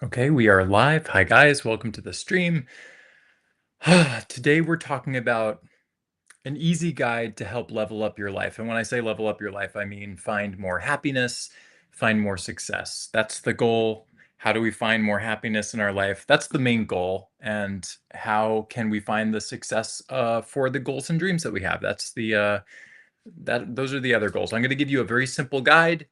Okay, we are live. Hi, guys. Welcome to the stream. Today, we're talking about an easy guide to help level up your life. And when I say level up your life, I mean find more happiness, find more success. That's the goal. How do we find more happiness in our life? That's the main goal. And how can we find the success for the goals and dreams that we have? That's those are the other goals. I'm going to give you a very simple guide,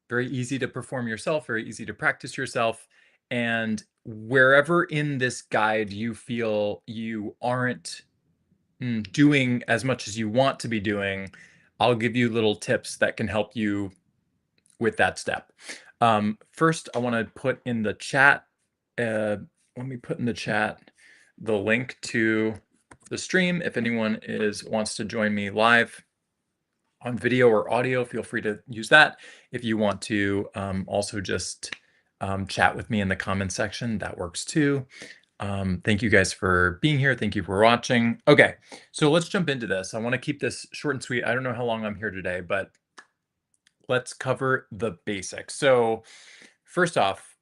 very easy to perform yourself, very easy to practice yourself. And wherever in this guide you feel you aren't doing as much as you want to be doing, I'll give you little tips that can help you with that step. First, I want to put in the chat, let me put in the chat the link to the stream. If anyone wants to join me live on video or audio, feel free to use that. If you want to also just chat with me in the comments section, that works too. Thank you guys for being here. Thank you for watching. Okay, so let's jump into this. I want to keep this short and sweet. I don't know how long I'm here today, but let's cover the basics. So first off,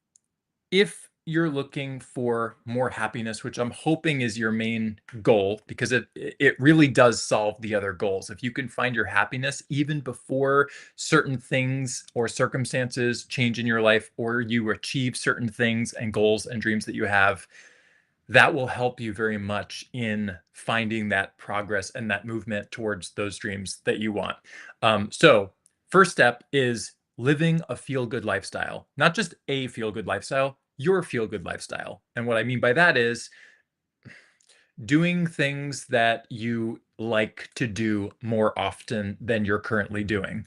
if you're looking for more happiness, which I'm hoping is your main goal, because it really does solve the other goals. If you can find your happiness even before certain things or circumstances change in your life, or you achieve certain things and goals and dreams that you have, that will help you very much in finding that progress and that movement towards those dreams that you want. So first step is living a feel-good lifestyle, not just a feel-good lifestyle, your feel-good lifestyle. And what I mean by that is doing things that you like to do more often than you're currently doing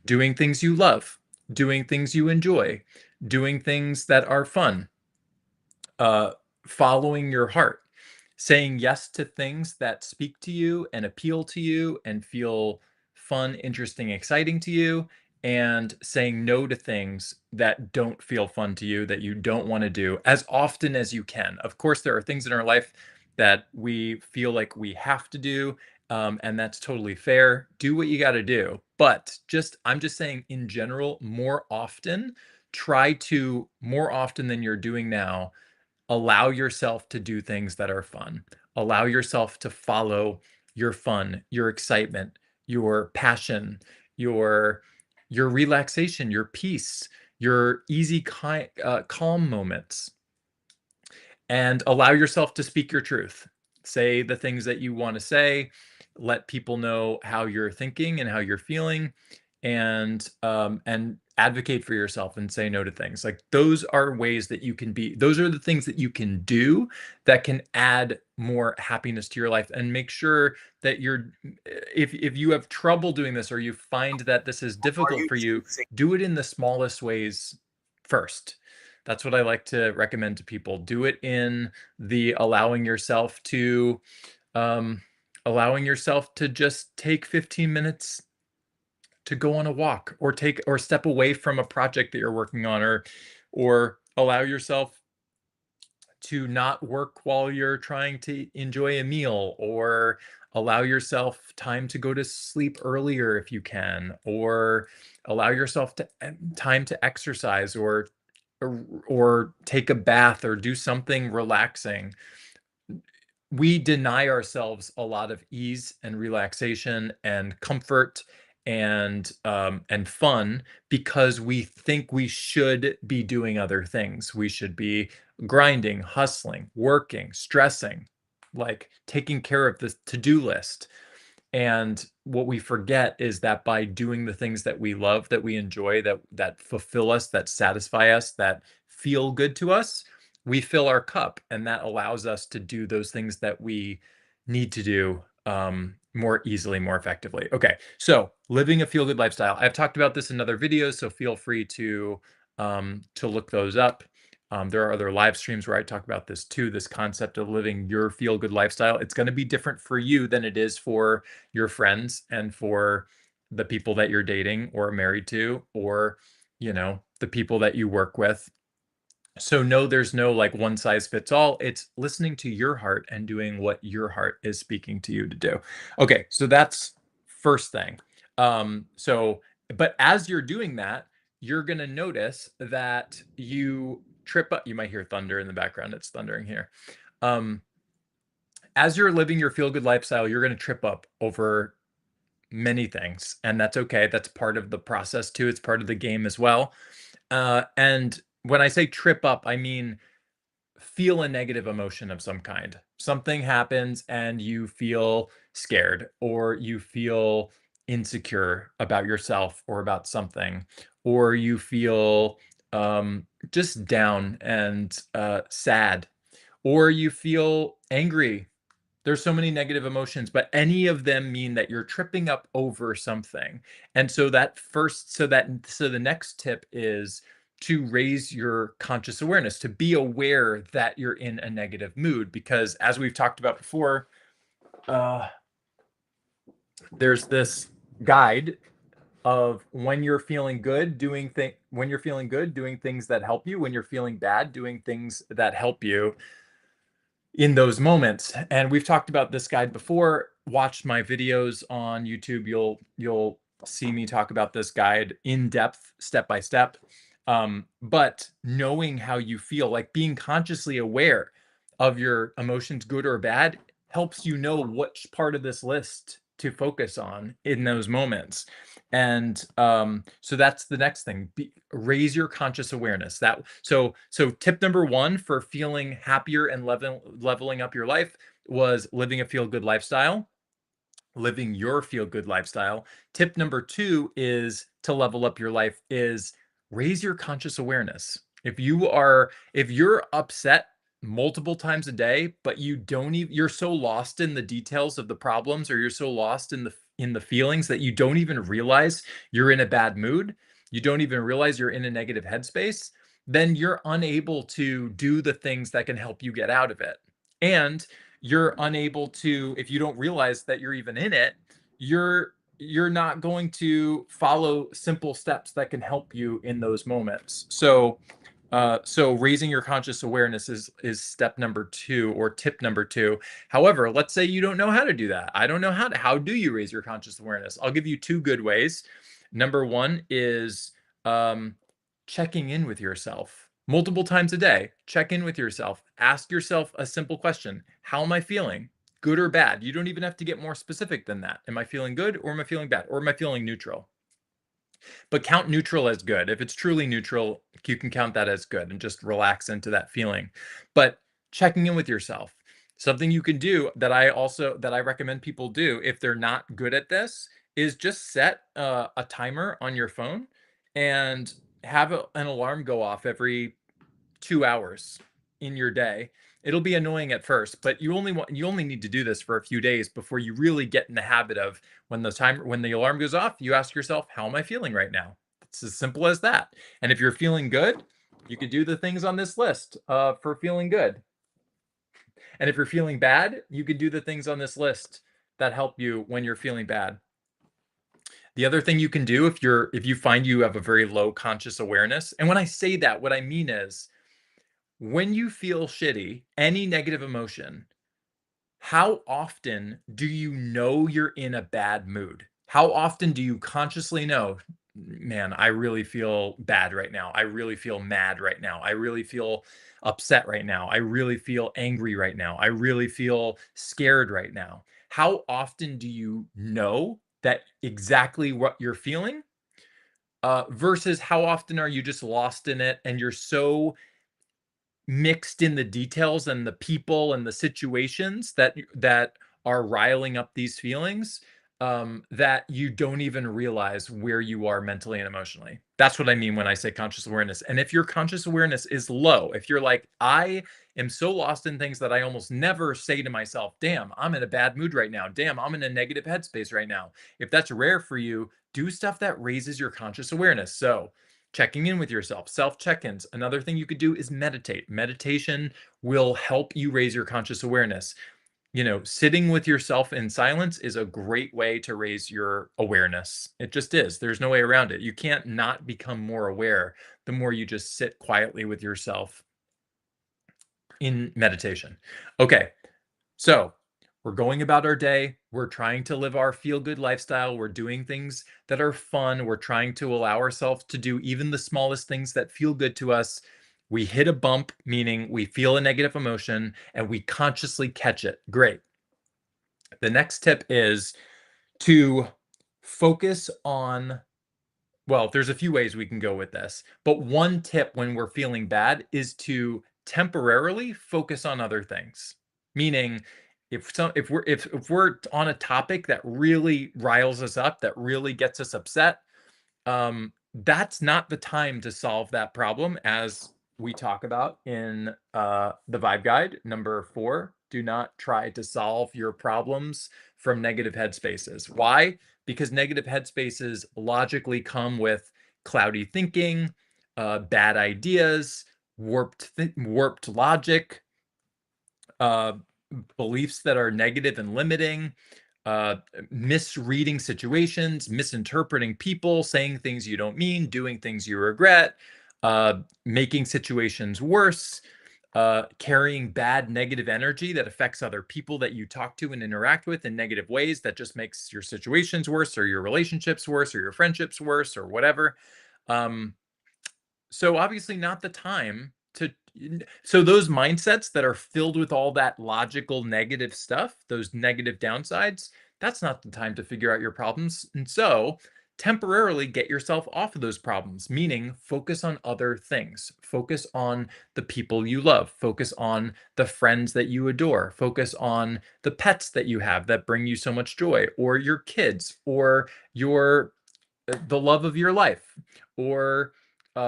things you love, doing things you enjoy, doing things that are fun, uh, following your heart, saying yes to things that speak to you and appeal to you and feel fun, interesting, exciting to you, and saying no to things that don't feel fun to you, that you don't want to do as often as you can. Of course, there are things in our life that we feel like we have to do, and that's totally fair. Do what you got to do. But I'm just saying in general, more often, try to more often than you're doing now allow yourself to do things that are fun. Allow yourself to follow your fun, your excitement, your passion, your your relaxation, your peace, your easy calm moments, and allow yourself to speak your truth. Say the things that you want to say. Let people know how you're thinking and how you're feeling, and advocate for yourself and say no to things. Like those are ways that you can be. Those are the things that you can do that can add more happiness to your life. And make sure that if you have trouble doing this or you find that this is Are difficult you for you, choosing? do it in the smallest ways first. That's what I like to recommend to people. Do it in the um, allowing yourself to just take 15 minutes to go on a walk or take or step away from a project that you're working on, or allow yourself to not work while you're trying to enjoy a meal, or allow yourself time to go to sleep earlier if you can, or allow yourself time to exercise, or take a bath or do something relaxing. We deny ourselves a lot of ease and relaxation and comfort and fun because we think we should be doing other things. We should be grinding, hustling, working, stressing, like taking care of the to-do list. And what we forget is that by doing the things that we love, that we enjoy, that fulfill us, that satisfy us, that feel good to us, we fill our cup, and that allows us to do those things that we need to do more easily, more effectively. Okay, so living a feel-good lifestyle. I've talked about this in other videos, so feel free to look those up. There are other live streams where I talk about this too, this concept of living your feel-good lifestyle. It's going to be different for you than it is for your friends and for the people that you're dating or married to, or the people that you work with. So no, there's no like one size fits all. It's listening to your heart and doing what your heart is speaking to you to do. Okay, so that's first thing. So but as you're doing that, you're going to notice that trip up. You might hear thunder in the background. It's thundering here. Um, as you're living your feel good lifestyle, you're going to trip up over many things, and that's okay. That's part of the process too. It's part of the game as well. And when I say trip up, I mean feel a negative emotion of some kind. Something happens and you feel scared, or you feel insecure about yourself or about something, or you feel just down and sad, or you feel angry. There's so many negative emotions, but any of them mean that you're tripping up over something. And so the next tip is to raise your conscious awareness, to be aware that you're in a negative mood, because as we've talked about before, uh, there's this guide of when you're feeling good, when you're feeling good, doing things that help you, when you're feeling bad, doing things that help you in those moments. And we've talked about this guide before. Watch my videos on YouTube. You'll see me talk about this guide in depth, step by step. But knowing how you feel, like being consciously aware of your emotions, good or bad, helps you know which part of this list to focus on in those moments. And so that's the next thing. Raise your conscious awareness. So tip number one for feeling happier and leveling up your life was living a feel good lifestyle, living your feel good lifestyle. Tip number two is to level up your life is raise your conscious awareness. If you're upset multiple times a day, but you're so lost in the details of the problems, or you're so lost in the feelings that you don't even realize you're in a bad mood, you don't even realize you're in a negative headspace, then you're unable to do the things that can help you get out of it. And you're unable to, if you don't realize that you're even in it, you're not going to follow simple steps that can help you in those moments. So raising your conscious awareness is step number two, or tip number two. However, let's say you don't know how to do that. I don't know how do you raise your conscious awareness? I'll give you two good ways. Number one is checking in with yourself multiple times a day. Check in with yourself. Ask yourself a simple question. How am I feeling? Good or bad? You don't even have to get more specific than that. Am I feeling good, or am I feeling bad? Or am I feeling neutral? But count neutral as good. If it's truly neutral, you can count that as good and just relax into that feeling. But checking in with yourself, something you can do that I recommend people do if they're not good at this, is just set a timer on your phone and have an alarm go off every 2 hours in your day. It'll be annoying at first, but you only need to do this for a few days before you really get in the habit of, when the alarm goes off, you ask yourself, how am I feeling right now? It's as simple as that. And if you're feeling good, you could do the things on this list for feeling good. And if you're feeling bad, you could do the things on this list that help you when you're feeling bad. The other thing you can do, if you find you have a very low conscious awareness, and when I say that, what I mean is, when you feel shitty, any negative emotion, how often do you know you're in a bad mood? How often do you consciously know, man, I really feel bad right now. I really feel mad right now. I really feel upset right now. I really feel angry right now. I really feel scared right now. How often do you know that exactly what you're feeling? Versus how often are you just lost in it and you're so mixed in the details and the people and the situations that are riling up these feelings, that you don't even realize where you are mentally and emotionally. That's what I mean when I say conscious awareness. And if your conscious awareness is low, if you're like, I am so lost in things that I almost never say to myself, damn, I'm in a bad mood right now. Damn, I'm in a negative headspace right now. If that's rare for you, do stuff that raises your conscious awareness. So checking in with yourself, self check-ins. Another thing you could do is meditate. Meditation will help you raise your conscious awareness. Sitting with yourself in silence is a great way to raise your awareness. It just is. There's no way around it. You can't not become more aware the more you just sit quietly with yourself in meditation. Okay, so we're going about our day. We're trying to live our feel good lifestyle. We're doing things that are fun. We're trying to allow ourselves to do even the smallest things that feel good to us. We hit a bump, meaning we feel a negative emotion and we consciously catch it. Great. The next tip is to focus on, well, there's a few ways we can go with this, but one tip when we're feeling bad is to temporarily focus on other things. Meaning, if we're on a topic that really riles us up, that really gets us upset, that's not the time to solve that problem, as we talk about in the Vibe Guide number 4. Do not try to solve your problems from negative headspaces. Why? Because negative headspaces logically come with cloudy thinking, bad ideas, warped logic, uh, beliefs that are negative and limiting, uh, misreading situations, misinterpreting people, saying things you don't mean, doing things you regret, making situations worse, carrying bad negative energy that affects other people that you talk to and interact with in negative ways that just makes your situations worse or your relationships worse or your friendships worse or whatever. Um, so obviously not the time to, so those mindsets that are filled with all that logical negative stuff, those negative downsides, that's not the time to figure out your problems. And so temporarily get yourself off of those problems, meaning focus on other things. Focus on the people you love. Focus on the friends that you adore. Focus on the pets that you have that bring you so much joy, or your kids, or your the love of your life, or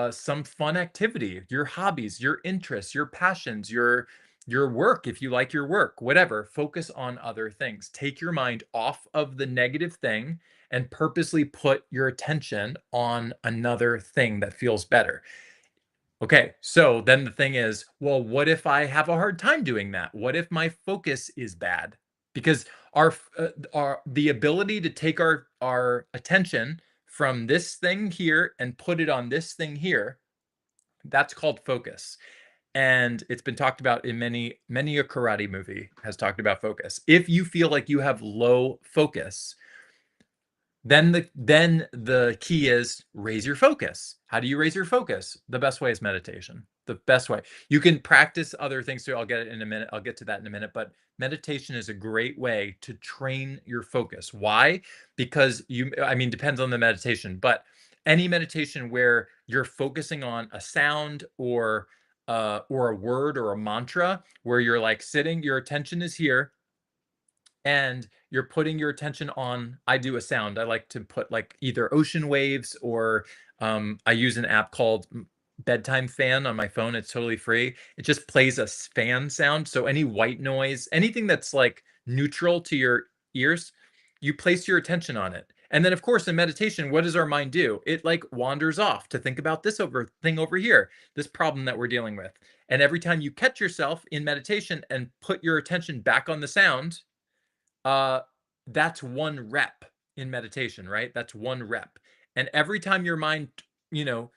some fun activity, your hobbies, your interests, your passions, your work, if you like your work, whatever. Focus on other things. Take your mind off of the negative thing and purposely put your attention on another thing that feels better. Okay, so then the thing is, well, what if I have a hard time doing that? What if my focus is bad? Because our the ability to take our attention from this thing here and put it on this thing here, that's called focus. And it's been talked about in many a karate movie has talked about focus. If you feel like you have low focus, then the key is raise your focus. How do you raise your focus? The best way is meditation. The best way. You can practice other things too. I'll get it in a minute. I'll get to that in a minute. But meditation is a great way to train your focus. Why? Because I mean, depends on the meditation, but any meditation where you're focusing on a sound or a word or a mantra, where you're like sitting, your attention is here, and you're putting your attention on, I do a sound. I like to put like either ocean waves, or I use an app called Bedtime Fan on my phone. It's totally free. It just plays a fan sound. So any white noise, anything that's like neutral to your ears, you place your attention on it. And then of course in meditation, what does our mind do? It like wanders off to think about this thing over here, this problem that we're dealing with. And every time you catch yourself in meditation and put your attention back on the sound, uh, that's one rep in meditation, right? That's one rep. And every time your mind, you know,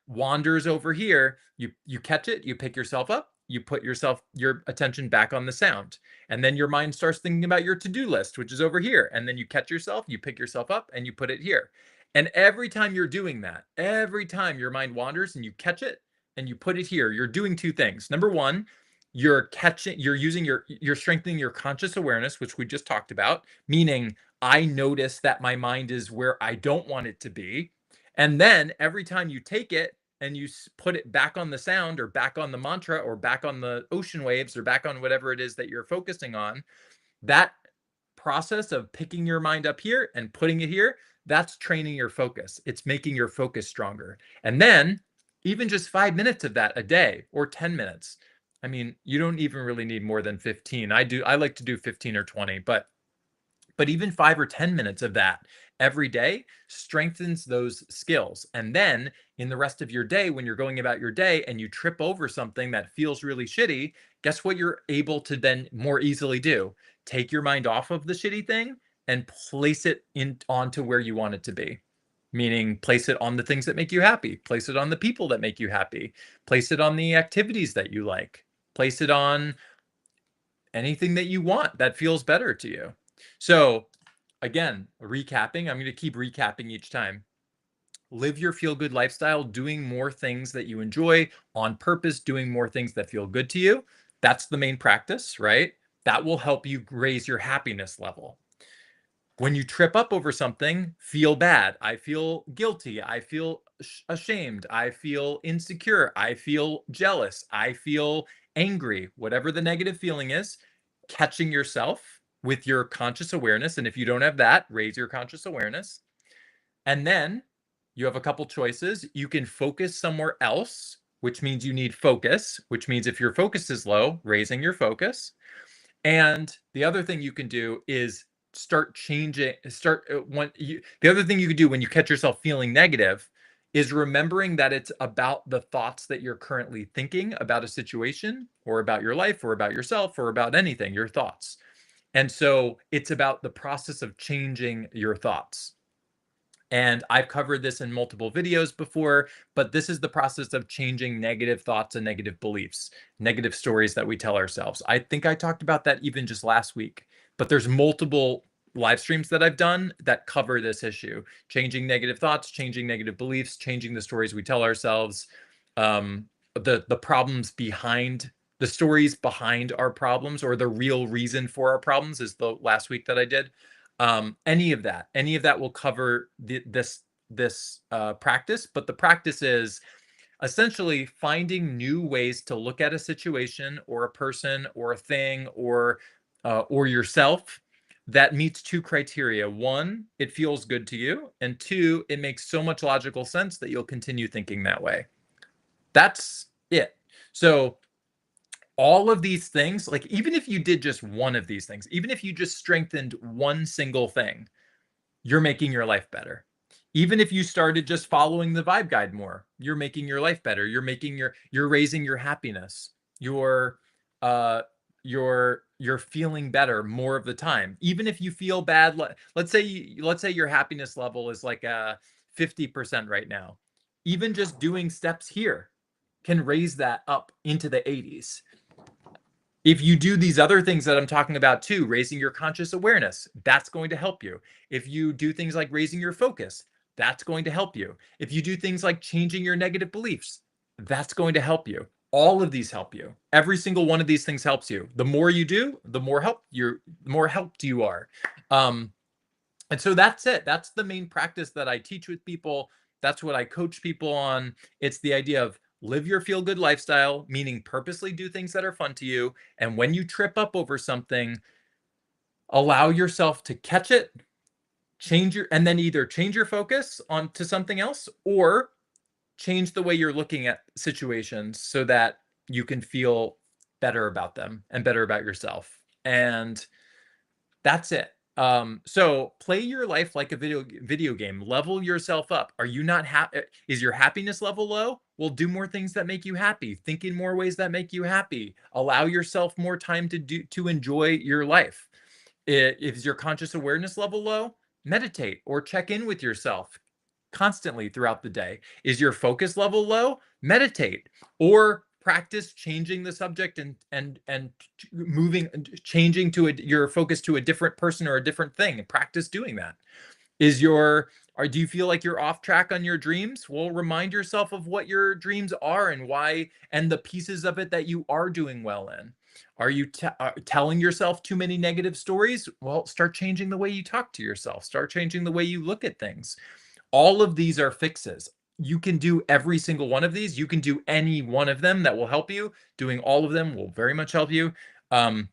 wanders over here, you catch it, you pick yourself up, you put your attention back on the sound. And then your mind starts thinking about your to-do list, which is over here. And then you catch yourself, you pick yourself up and you put it here. And every time you're doing that, every time your mind wanders and you catch it and you put it here, you're doing two things. Number one, you're strengthening your conscious awareness, which we just talked about, meaning I notice that my mind is where I don't want it to be. And then every time you take it and you put it back on the sound, or back on the mantra, or back on the ocean waves, or back on whatever it is that you're focusing on, that process of picking your mind up here and putting it here, that's training your focus. It's making your focus stronger. And then even just 5 minutes of that a day, or 10 minutes. I mean, you don't even really need more than 15. I like to do 15 or 20, but even 5 or 10 minutes of that every day strengthens those skills. And then in the rest of your day, when you're going about your day and you trip over something that feels really shitty, guess what you're able to then more easily do? Take your mind off of the shitty thing and place it in onto where you want it to be. Meaning place it on the things that make you happy, place it on the people that make you happy, place it on the activities that you like, place it on anything that you want that feels better to you. So again, recapping, I'm going to keep recapping each time. live your feel good lifestyle, doing more things that you enjoy on purpose, doing more things that feel good to you. That's the main practice, right? That will help you raise your happiness level. When you trip up over something, feel bad. I feel guilty. I feel ashamed. I feel insecure. I feel jealous. I feel angry. Whatever the negative feeling is, catching yourself with your conscious awareness. And if you don't have that, raise your conscious awareness. And then you have a couple choices. You can focus somewhere else, which means you need focus, which means if your focus is low, raising your focus. And the other thing you can do is the other thing you could do when you catch yourself feeling negative is remembering that it's about the thoughts that you're currently thinking about a situation or about your life or about yourself or about anything, your thoughts. And so it's about the process of changing your thoughts. And I've covered this in multiple videos before, but this is the process of changing negative thoughts and negative beliefs, negative stories that we tell ourselves. I think I talked about that even just last week, but there's multiple live streams that I've done that cover this issue, changing negative thoughts, changing negative beliefs, changing the stories we tell ourselves, the problems behind the stories behind our problems, or the real reason for our problems is the last week that I did. Any of that will cover this practice, but the practice is essentially finding new ways to look at a situation or a person or a thing or yourself that meets two criteria. One, it feels good to you, and two, it makes so much logical sense that you'll continue thinking that way. That's it. So all of these things, like even if you did just one of these things, even if you just strengthened one single thing, you're making your life better. Even if you started just following the vibe guide more, you're making your life better. You're raising your happiness. Uh you're feeling better more of the time. Even if you feel bad, let's say your happiness level is like 50% right now. Even just doing steps here can raise that up into the 80s. If you do these other things that I'm talking about too, raising your conscious awareness, that's going to help you. If you do things like raising your focus, that's going to help you. If you do things like changing your negative beliefs, that's going to help you. All of these help you. Every single one of these things helps you. The more you do, the more helped you are. Um, and so that's it. That's the main practice that I teach with people. That's what I coach people on. It's the idea of live your feel good lifestyle, meaning purposely do things that are fun to you. And when you trip up over something, allow yourself to catch it, and then either change your focus on to something else or change the way you're looking at situations so that you can feel better about them and better about yourself. And that's it. So play your life like a video game. Level yourself up. Are you not happy? Is your happiness level low? Well, do more things that make you happy. Think in more ways that make you happy. Allow yourself more time to enjoy your life. Is your conscious awareness level low? Meditate or check in with yourself constantly throughout the day. Is your focus level low? Meditate or practice changing the subject and changing your focus to a different person or a different thing, and practice doing that. Do you feel like you're off track on your dreams? Well, remind yourself of what your dreams are and why, and the pieces of it that you are doing well in. Are you telling yourself too many negative stories? Well, start changing the way you talk to yourself. Start changing the way you look at things. All of these are fixes. You can do every single one of these. You can do any one of them that will help you. Doing all of them will very much help you. Um,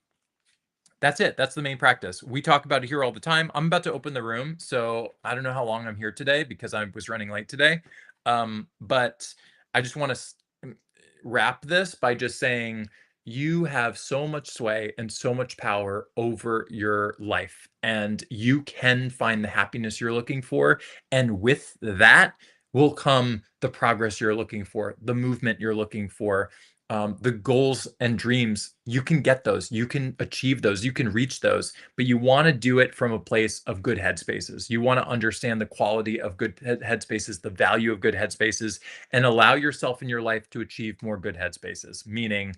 that's it. That's the main practice. We talk about it here all the time. I'm about to open the room, so I don't know how long I'm here today because I was running late today. But I just want to wrap this by just saying you have so much sway and so much power over your life, and you can find the happiness you're looking for. And with that will come the progress you're looking for, the movement you're looking for, the goals and dreams. You can get those, you can achieve those, you can reach those, but you want to do it from a place of good headspaces. You want to understand the quality of good headspaces, the value of good headspaces, and allow yourself in your life to achieve more good headspaces, meaning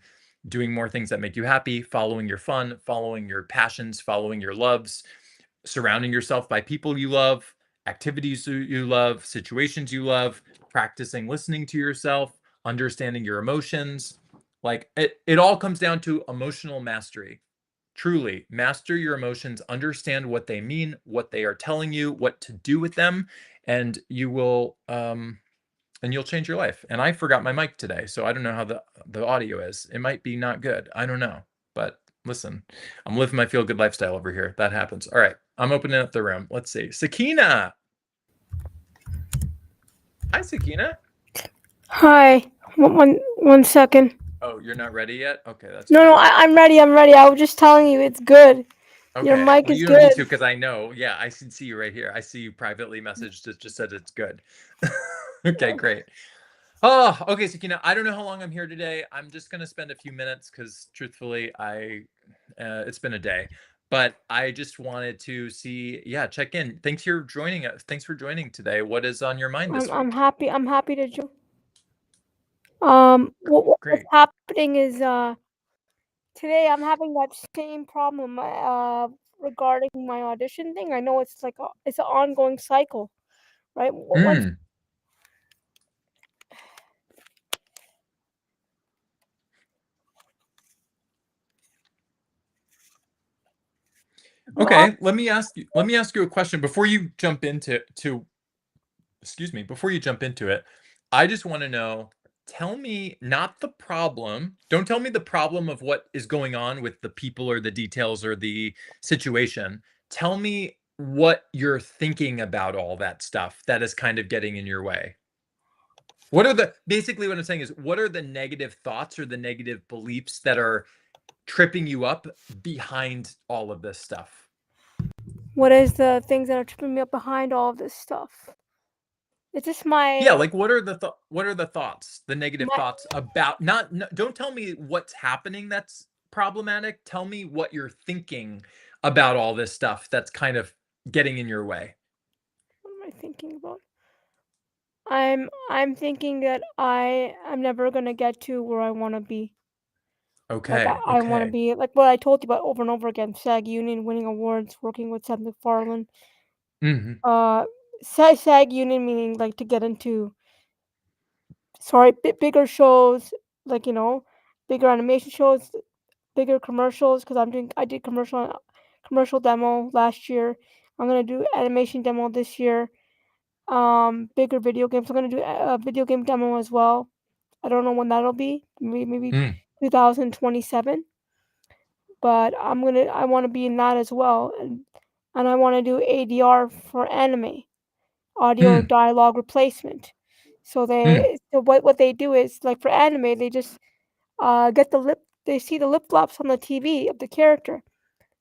doing more things that make you happy, following your fun, following your passions, following your loves, surrounding yourself by people you love, activities you love, situations you love, practicing listening to yourself, understanding your emotions. Like it all comes down to emotional mastery. Truly, master your emotions, understand what they mean, what they are telling you, what to do with them, and you'll change your life. And I forgot my mic today, so I don't know how the audio is. It might be not good. I don't know. But listen, I'm living my feel good lifestyle over here. That happens. All right, I'm opening up the room. Let's see. Sakina. Hi, Sakina. Hi. One second. Oh, you're not ready yet? Okay, that's No, no, fine. I'm ready. I'm ready. I was just telling you it's good. Your Okay. mic Well, is you don't need to good. because I know. Yeah, I can see you right here. I see you privately messaged that just said it's good. Okay, great. Oh, okay, Sakina. I don't know how long I'm here today. I'm just gonna spend a few minutes because truthfully, it's been a day. But I just wanted to see, yeah, check in. Thanks for joining us. Thanks for joining today. What is on your mind I'm this I'm week? happy. I'm happy to join. What's Great. happening is today I'm having that same problem regarding my audition thing. I know it's an ongoing cycle, right? Once Mm, I'm okay, let me ask you a question before you jump into to excuse me, before you jump into it, I just want to know, tell me not the problem. Don't tell me the problem of what is going on with the people or the details or the situation. Tell me what you're thinking about all that stuff that is kind of getting in your way. What are the basically what I'm saying is what are the negative thoughts or the negative beliefs that are tripping you up behind all of this stuff? what is the things that are tripping me up behind all of this stuff? It's just Yeah, my like what are the thoughts, the negative my thoughts about not no, don't tell me what's happening that's problematic. Tell me what you're thinking about all this stuff that's kind of getting in your way. what am I thinking about? I'm thinking that I'm never gonna get to where I wanna be. Like Okay, I wanna okay. be like what I told you about over and over again, SAG Union, winning awards, working with Seth MacFarlane. Mhm. Uh, SAG Union meaning like to get into bigger shows, like bigger animation shows, bigger commercials. Because I did commercial demo last year. I'm gonna do animation demo this year. Bigger video games. I'm gonna do a video game demo as well. I don't know when that'll be. Maybe Mm, 2027. But I wanna be in that as well, and I wanna do ADR for anime, audio mm, dialogue replacement. mm, So what they do is, like, for anime, they just, get they see the lip flaps on the TV of the character,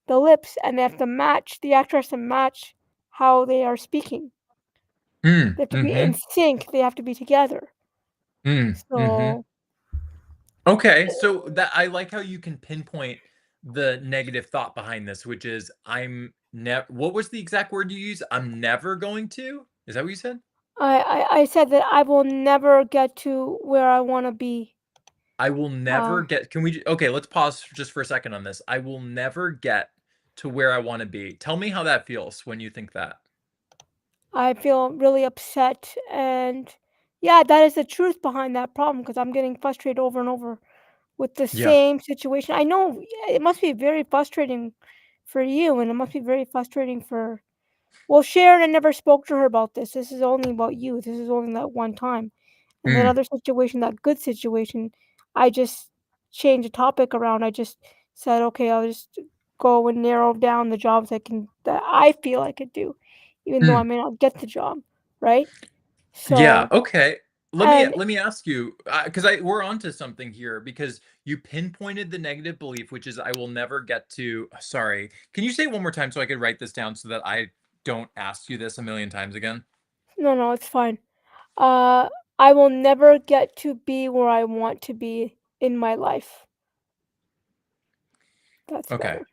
the lips, and the actor has to match how they are speaking. mm, They have to be in mhm, sync, they have to be together. mm, mhm. So, Okay, so that I like how you can pinpoint the negative thought behind this, which is I'm never what was the exact word you use? I'm never going to? Is that what you said? I said that I will never get to where I wanna be. I will never Uh, get can we okay, let's pause just for a second on this. I will never get to where I wanna be. Tell me how that feels when you think that. I feel really upset, and yeah, that is the truth behind that problem because 'cause I'm getting frustrated over and over with the Yeah. same situation. I know, yeah, it must be very frustrating for you, and it must be very frustrating for well, Sharon, I never spoke to her about this. This is only about you. This is only that one time. And that Mm, other situation, that good situation, I just changed the topic around. I just said, "Okay, I'll just go and narrow down the jobs that I feel I could do, even though I mm. may not get the job." Right? Yeah, So, okay. Let me and let me ask you, because I we're onto something here because you pinpointed the negative belief, which is I will never get to sorry. Can you say it one more time so I could write this down so that I don't ask you this a million times again? no, no, it's fine. Uh, I will never get to be where I want to be in my life. That's Okay. better.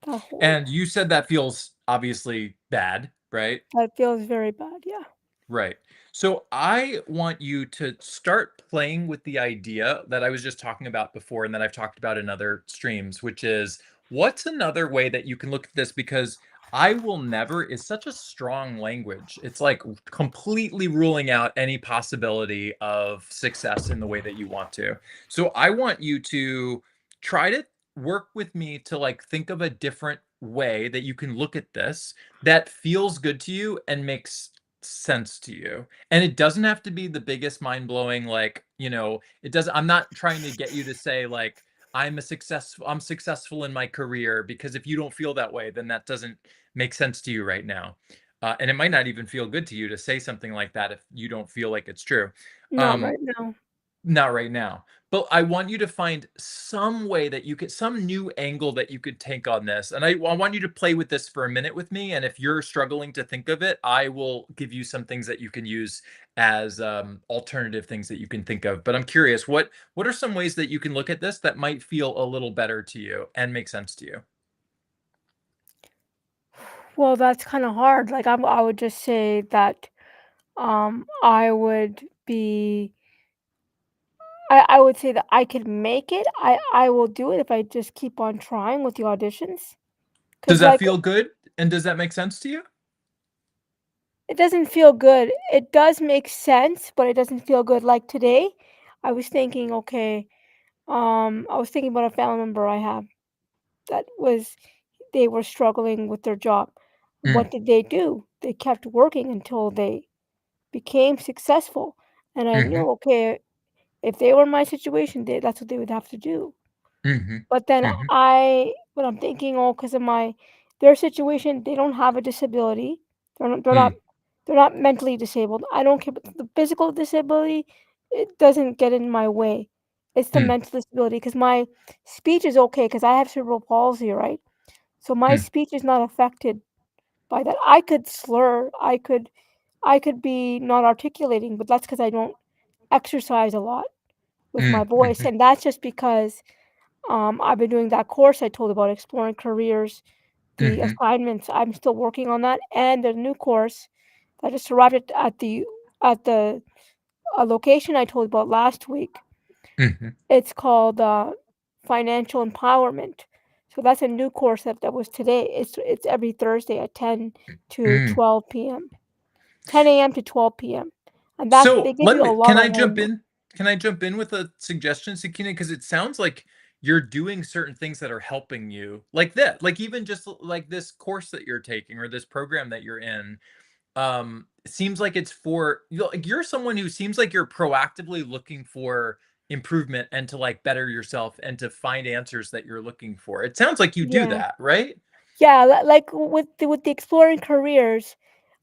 That whole And you said that feels obviously bad, right? that feels very bad. Yeah. Right. So I want you to start playing with the idea that I was just talking about before and that I've talked about in other streams, which is what's another way that you can look at this? Because I will never is such a strong language. It's like completely ruling out any possibility of success in the way that you want to. So I want you to try to work with me to like think of a different way that you can look at this that feels good to you and makes sense to you. And it doesn't have to be the biggest mind-blowing like, it doesn't I'm not trying to get you to say like I'm successful in my career because if you don't feel that way, then that doesn't make sense to you right now. And it might not even feel good to you to say something like that if you don't feel like it's true. Not Um, right now. Not right now. But I want you to find some way that you could some new angle that you could take on this. And I want you to play with this for a minute with me. And if you're struggling to think of it, I will give you some things that you can use as alternative things that you can think of. But I'm curious, what are some ways that you can look at this that might feel a little better to you and make sense to you? Well, that's kinda hard, like, I would just say that, I would be I would say that I could make it. I will do it if I just keep on trying with the auditions. Does Cause that like, feel good? And does that make sense to you? it doesn't feel good. It does make sense, but it doesn't feel good. Like, today, I was thinking, okay, I was thinking about a family member I have that was they were struggling with their job. Mm, What did they do? They kept working until they became successful, and I mhm, knew, okay, if they were in my situation, that's what they would have to do. mhm, But then mhm, but I'm thinking, oh, because of their situation, they don't have a disability. They're not they're not mm, they're not mentally disabled. I don't care about the physical disability, it doesn't get in my way. It's the mm, mental disability because my speech is okay because I have cerebral palsy, right? So my mm, speech is not affected by that. I could slur, I could be not articulating, but that's because I don't exercise a lot with my mm, voice, mhm, and that's just because I've been doing that course I told about exploring careers, the mhm, assignments. I'm still working on that, and the new course that just arrived at the location I told about last week. mhm, It's called financial empowerment. So that's a new course that was today. It's every Thursday at 10 to mm. 12 p.m. 10 a.m. to 12 p.m. And that's they So, give you a lot can of I jump homework. in? Can I jump in with a suggestion, Sakina? Because it sounds like you're doing certain things that are helping you, like that, like even just like this course that you're taking or this program that you're in. It seems like it's for like you're someone who seems like you're proactively looking for improvement and to like better yourself and to find answers that you're looking for. It sounds like you do Yeah. that, right? Yeah, like with the exploring careers,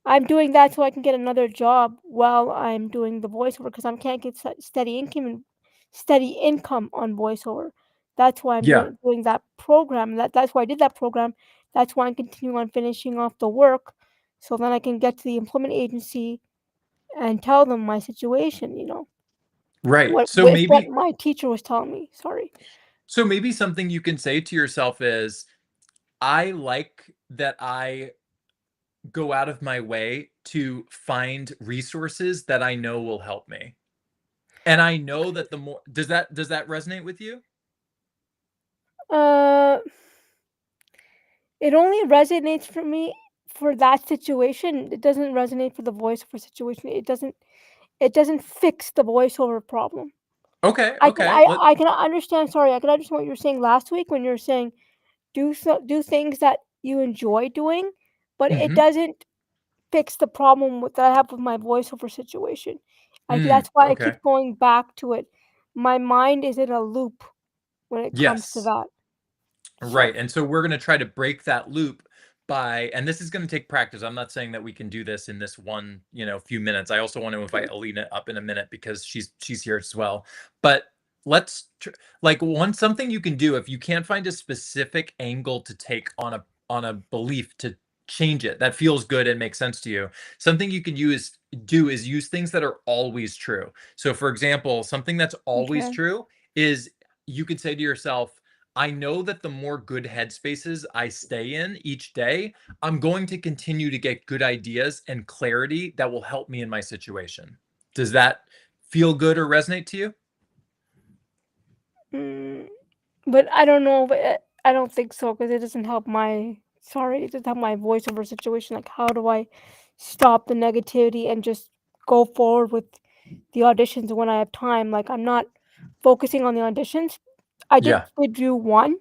I'm doing that so I can get another job while I'm doing the voiceover because I can't get steady income on voiceover. That's why I'm Yeah. doing that program. That's why I did that program. That's why I'm continuing on finishing off the work, so then I can get to the employment agency and tell them my situation. Right. What with what my teacher was telling me. Sorry. So maybe something you can say to yourself is I like that I go out of my way to find resources that I know will help me. And I know that the more does that resonate with you? Uh, it only resonates for me for that situation. It doesn't resonate for the voiceover situation. It doesn't fix the voiceover problem. Okay, I can okay. I I can understand, sorry, I can understand what you were saying last week when you were saying do things that you enjoy doing, but it Mhm. doesn't fix the problem that I have with my voiceover situation. Mm, That's why I okay. keep going back to it. My mind is in a loop when it comes to Yes. that stuff. Right, and so we're gonna try to break that loop by and this is gonna take practice. I'm not saying that we can do this in this one, few minutes. I also want to invite Okay. Alina up in a minute because she's here as well. But like one something you can do if you can't find a specific angle to take on a belief to change it that feels good and makes sense to you. Something you can do is use things that are always true. So for example, something that's always Okay. true is you could say to yourself, I know that the more good headspaces I stay in each day, I'm going to continue to get good ideas and clarity that will help me in my situation. Does that feel good or resonate to you? Mm, but I don't know, but I don't think so because it doesn't help my Sorry, I just have my voiceover situation. Like, how do I stop the negativity and just go forward with the auditions when I have time? Like, I'm not focusing on the auditions. Yeah. Did do one,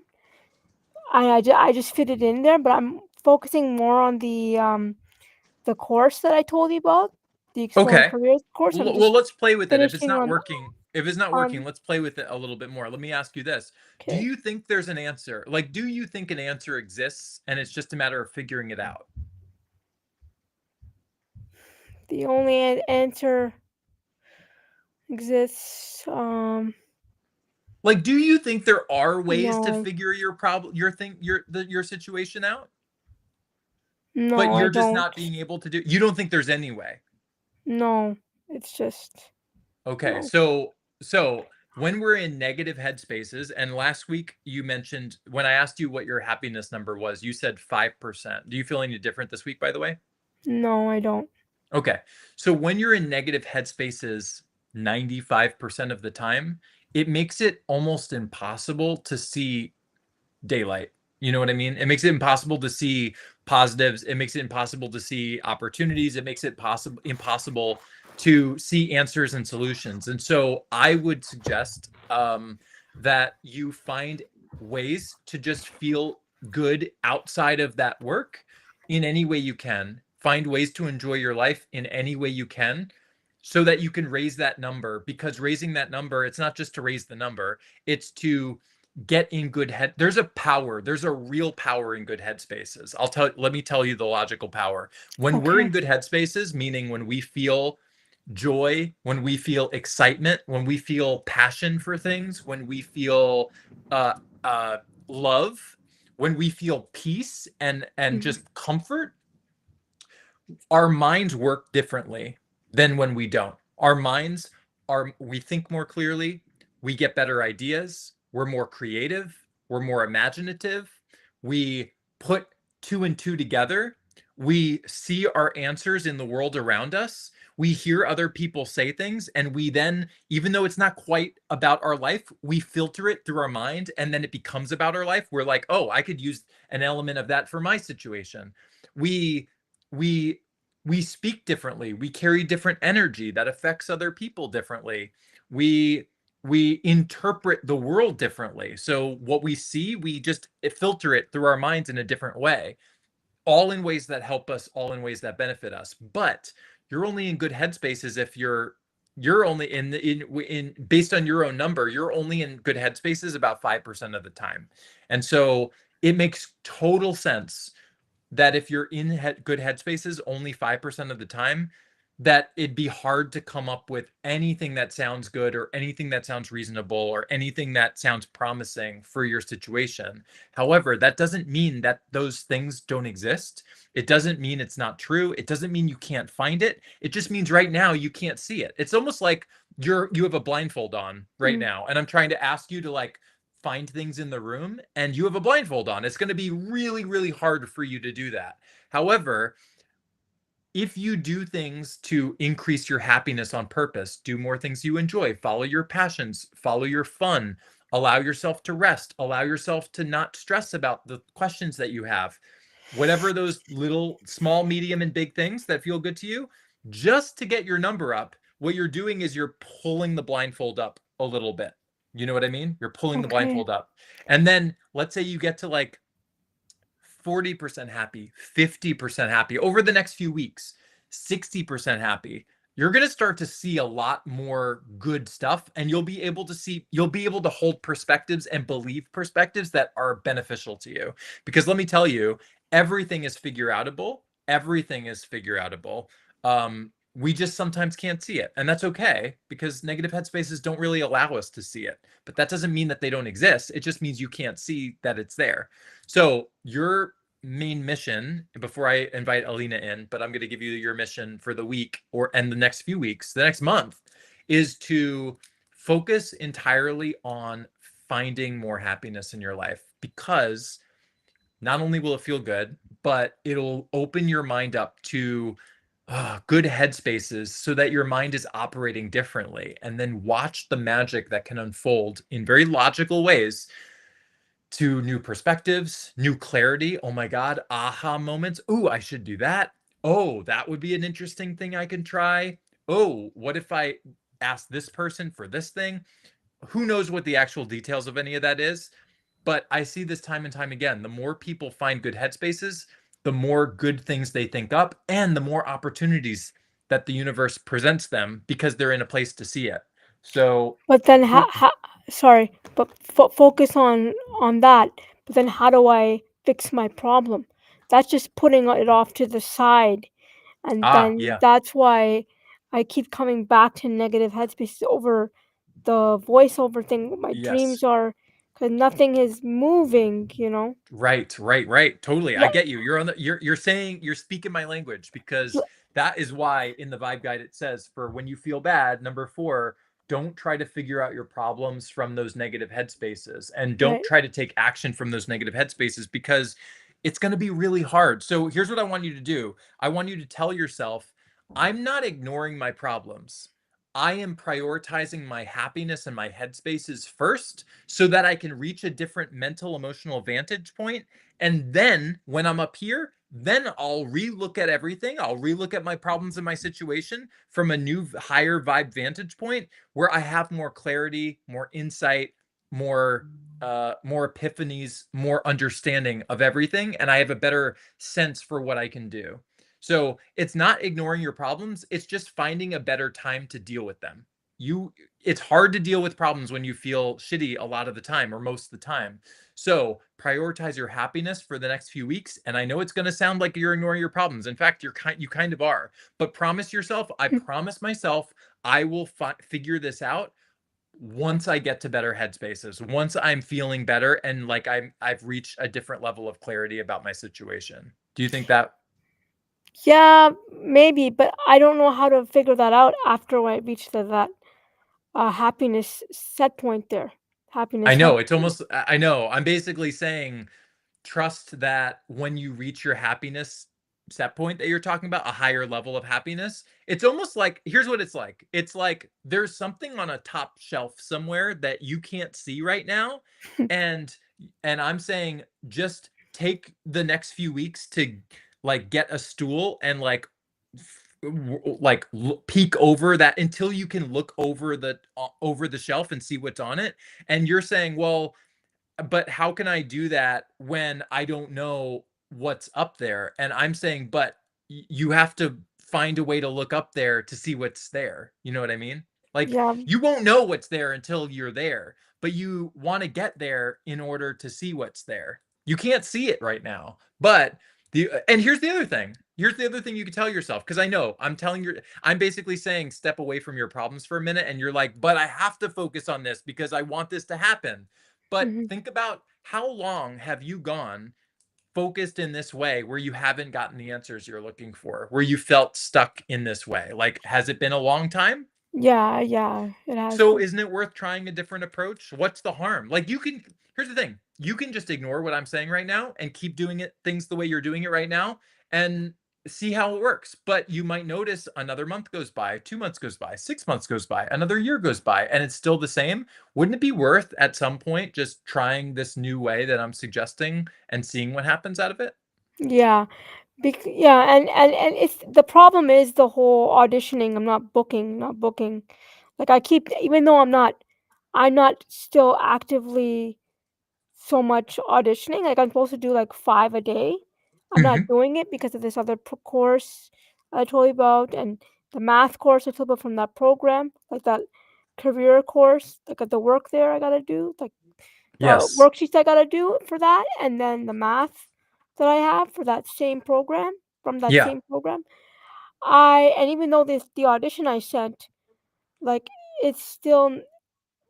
and I just fit it in there, but I'm focusing more on the course that I told you about, the Exploring Okay. Careers course. I'm Well, just let's play with it. finishing If it's not working, on let's play with it a little bit more. Let me ask you this. Do okay. you think there's an answer? Like, do you think an answer exists and it's just a matter of figuring it out? The only answer exists. Like, do you think there are ways to No, figure your situation out? But no, I you're just don't. not being able to do. You don't think there's any way. No, it's just Okay, no. so when we're in negative headspaces, and last week you mentioned when I asked you what your happiness number was, you said 5%. Do you feel any different this week, by the way? No, I don't. Okay. So when you're in negative headspaces 95% of the time, it makes it almost impossible to see daylight. You know what I mean? It makes it impossible to see positives. It makes it impossible to see opportunities. It makes it impossible to see answers and solutions. And so I would suggest that you find ways to just feel good outside of that work in any way you can. Find ways to enjoy your life in any way you can so that you can raise that number, because raising that number, it's not just to raise the number, it's to get in good head. There's a real power in good headspaces. Let me tell you the logical power. When we're in Okay. good headspaces, meaning when we feel joy, when we feel excitement, when we feel passion for things, when we feel uh uh love, when we feel peace and Mhm. just comfort, our minds work differently than when we don't. Our minds we think more clearly, we get better ideas, we're more creative, we're more imaginative, we put two and two together, we see our answers in the world around us, we hear other people say things, and we then, even though it's not quite about our life, we filter it through our mind, and then it becomes about our life. We're like, oh, I could use an element of that for my situation. We we we speak differently, we carry different energy that affects other people differently, we we interpret the world differently, so what we see, we just filter it through our minds in a different way, all in ways that help us, all in ways that benefit us. But you're only in good headspaces if you're only in based on your own number, you're only in good headspaces about 5% of the time. And so it makes total sense that if you're in good headspaces only 5% of the time, that it'd be hard to come up with anything that sounds good or anything that sounds reasonable or anything that sounds promising for your situation. However, that doesn't mean that those things don't exist. It doesn't mean it's not true. It doesn't mean you can't find it. It just means right now you can't see it. It's almost like you have a blindfold on right Mm. now, and I'm trying to ask you to like find things in the room, and you have a blindfold on. It's going to be really, really hard for you to do that. However, if you do things to increase your happiness on purpose, do more things you enjoy, follow your passions, follow your fun, allow yourself to rest, allow yourself to not stress about the questions that you have, whatever those little, small, medium, and big things that feel good to you, just to get your number up, what you're doing is you're pulling the blindfold up a little bit. You know what I mean? You're pulling the Okay. blindfold up. And then let's say you get to like 40% happy, 50% happy over the next few weeks, 60% happy, you're going to start to see a lot more good stuff, and you'll be able to hold perspectives and believe perspectives that are beneficial to you. Because let me tell you, everything is figure outable. Everything is figure outable. We just sometimes can't see it, and that's okay, because negative headspaces don't really allow us to see it. But that doesn't mean that they don't exist. It just means you can't see that it's there. So your main mission, before I invite Alina in, but I'm going to give you your mission for the week or and the next few weeks, the next month, is to focus entirely on finding more happiness in your life, because not only will it feel good, but it'll open your mind up to good headspaces so that your mind is operating differently, and then watch the magic that can unfold in very logical ways to new perspectives, new clarity. Oh my God, aha moments. Ooh, I should do that. Oh, that would be an interesting thing I can try. Oh, what if I ask this person for this thing? Who knows what the actual details of any of that is? But I see this time and time again. The more people find good headspaces, the more good things they think up, and the more opportunities that the universe presents them because they're in a place to see it. So, But then for sorry, but focus on that. But then how do I fix my problem? That's just putting it off to the side, and then yeah, that's why I keep coming back to negative headspaces over the voiceover thing. What my yes. dreams are, because nothing is moving. You know. Right, right, right. Totally. I Like, get you. You're saying you're speaking my language because that is why in the vibe guide it says for when you feel bad, number 4, don't try to figure out your problems from those negative headspaces and don't right. try to take action from those negative headspaces because it's going to be really hard. So here's what I want you to do. I want you to tell yourself, I'm not ignoring my problems. I am prioritizing my happiness and my headspaces first so that I can reach a different mental emotional vantage point. And then when I'm up here, then I'll relook at everything. I'll relook at my problems and my situation from a new higher vibe vantage point where I have more clarity, more insight, more epiphanies, more understanding of everything, and I have a better sense for what I can do. So it's not ignoring your problems, it's just finding a better time to deal with them. You It's hard to deal with problems when you feel shitty a lot of the time or most of the time. So prioritize your happiness for the next few weeks. And I know it's going to sound like you're ignoring your problems. In fact, you kind of are. But promise yourself, I promise myself, I will figure this out once I get to better headspaces. Once I'm feeling better and like I've reached a different level of clarity about my situation. Do you think that? Yeah, maybe, but I don't know how to figure that out after I reach that happiness set point there. I Happiness know head. it's almost. I know. I'm basically saying trust that when you reach your happiness set point that you're talking about, a higher level of happiness, it's almost like here's what it's like. It's like there's something on a top shelf somewhere that you can't see right now. And I'm saying just take the next few weeks to like get a stool and like peek over that until you can look over the shelf and see what's on it. And you're saying, well, but how can I do that when I don't know what's up there? And I'm saying, but you have to find a way to look up there to see what's there. You know what I mean? Like Yeah, you won't know what's there until you're there, but you want to get there in order to see what's there. You can't see it right now. But and here's the other thing. Here's the other thing you can tell yourself because I know I'm basically saying step away from your problems for a minute and you're like, but I have to focus on this because I want this to happen. But mhm. think about how long have you gone focused in this way where you haven't gotten the answers you're looking for, where you felt stuck in this way? Like, has it been a long time? Yeah, yeah, it has So been. isn't it worth trying a different approach? What's the harm? Like here's the thing. You can just ignore what I'm saying right now and keep doing things the way you're doing it right now and see how it works. But you might notice another month goes by, 2 months goes by, 6 months goes by, another year goes by and it's still the same. Wouldn't it be worth at some point just trying this new way that I'm suggesting and seeing what happens out of it? Yeah, yeah, and it's the problem is the whole auditioning. I'm not booking, not booking. Like I keep, even though I'm not still actively so much auditioning. Like I'm supposed to do like 5 a day. I'm not Mhm. doing it because of this other course I told you about, and the math course I told you about from that program, like that career course, like the work there I gotta do, like the Yes. worksheets I gotta do for that, and then the math that I have for that same program from that Yeah. same program. I and even though the audition I sent, like it's still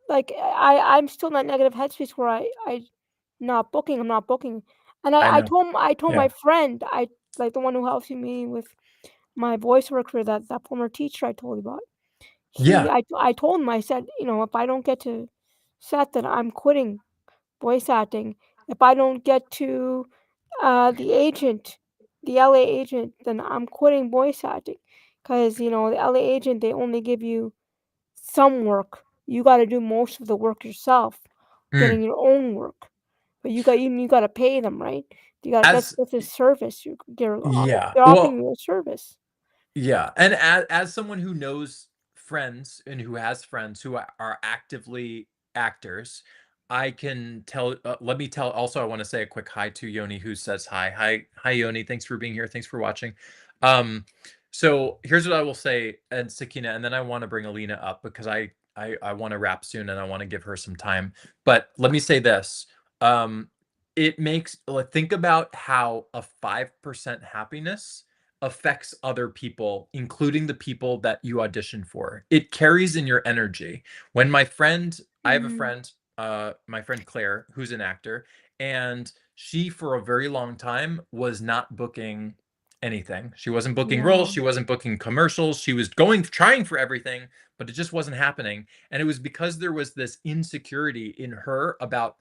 like I'm still in that negative headspace where I not booking, I'm not booking. And I know. I told my Yeah. friend, I like the one who helps me with my voice work for that former teacher I told you about. Yeah. I told him, I said, you know, if I don't get to set, then I'm quitting voice acting. If I don't get to the agent, the LA agent, then I'm quitting voice acting. Cause you know, the LA agent, they only give you some work. You gotta do most of the work yourself, Mm. getting your own work. But you gotta pay them, right? You got As that's a service. Yeah. They're offering Well, you a service. yeah, and as someone who knows friends and who has friends who are actively actors, I can tell. Let me tell. Also, I want to say a quick hi to Yoni, who says hi. Hi, Yoni. Thanks for being here. Thanks for watching. Um, so here's what I will say, and Sakina, and then I want to bring Alina up because I want to wrap soon and I want to give her some time. But let me say this. Um, it makes like think about how a 5% happiness affects other people, including the people that you audition for. It carries in your energy. When I have a Mhm. friend, my friend Claire, who's an actor, and she for a very long time was not booking anything. She wasn't booking roles, Yeah. she wasn't booking commercials, she was going trying for everything, but it just wasn't happening. And it was because there was this insecurity in her about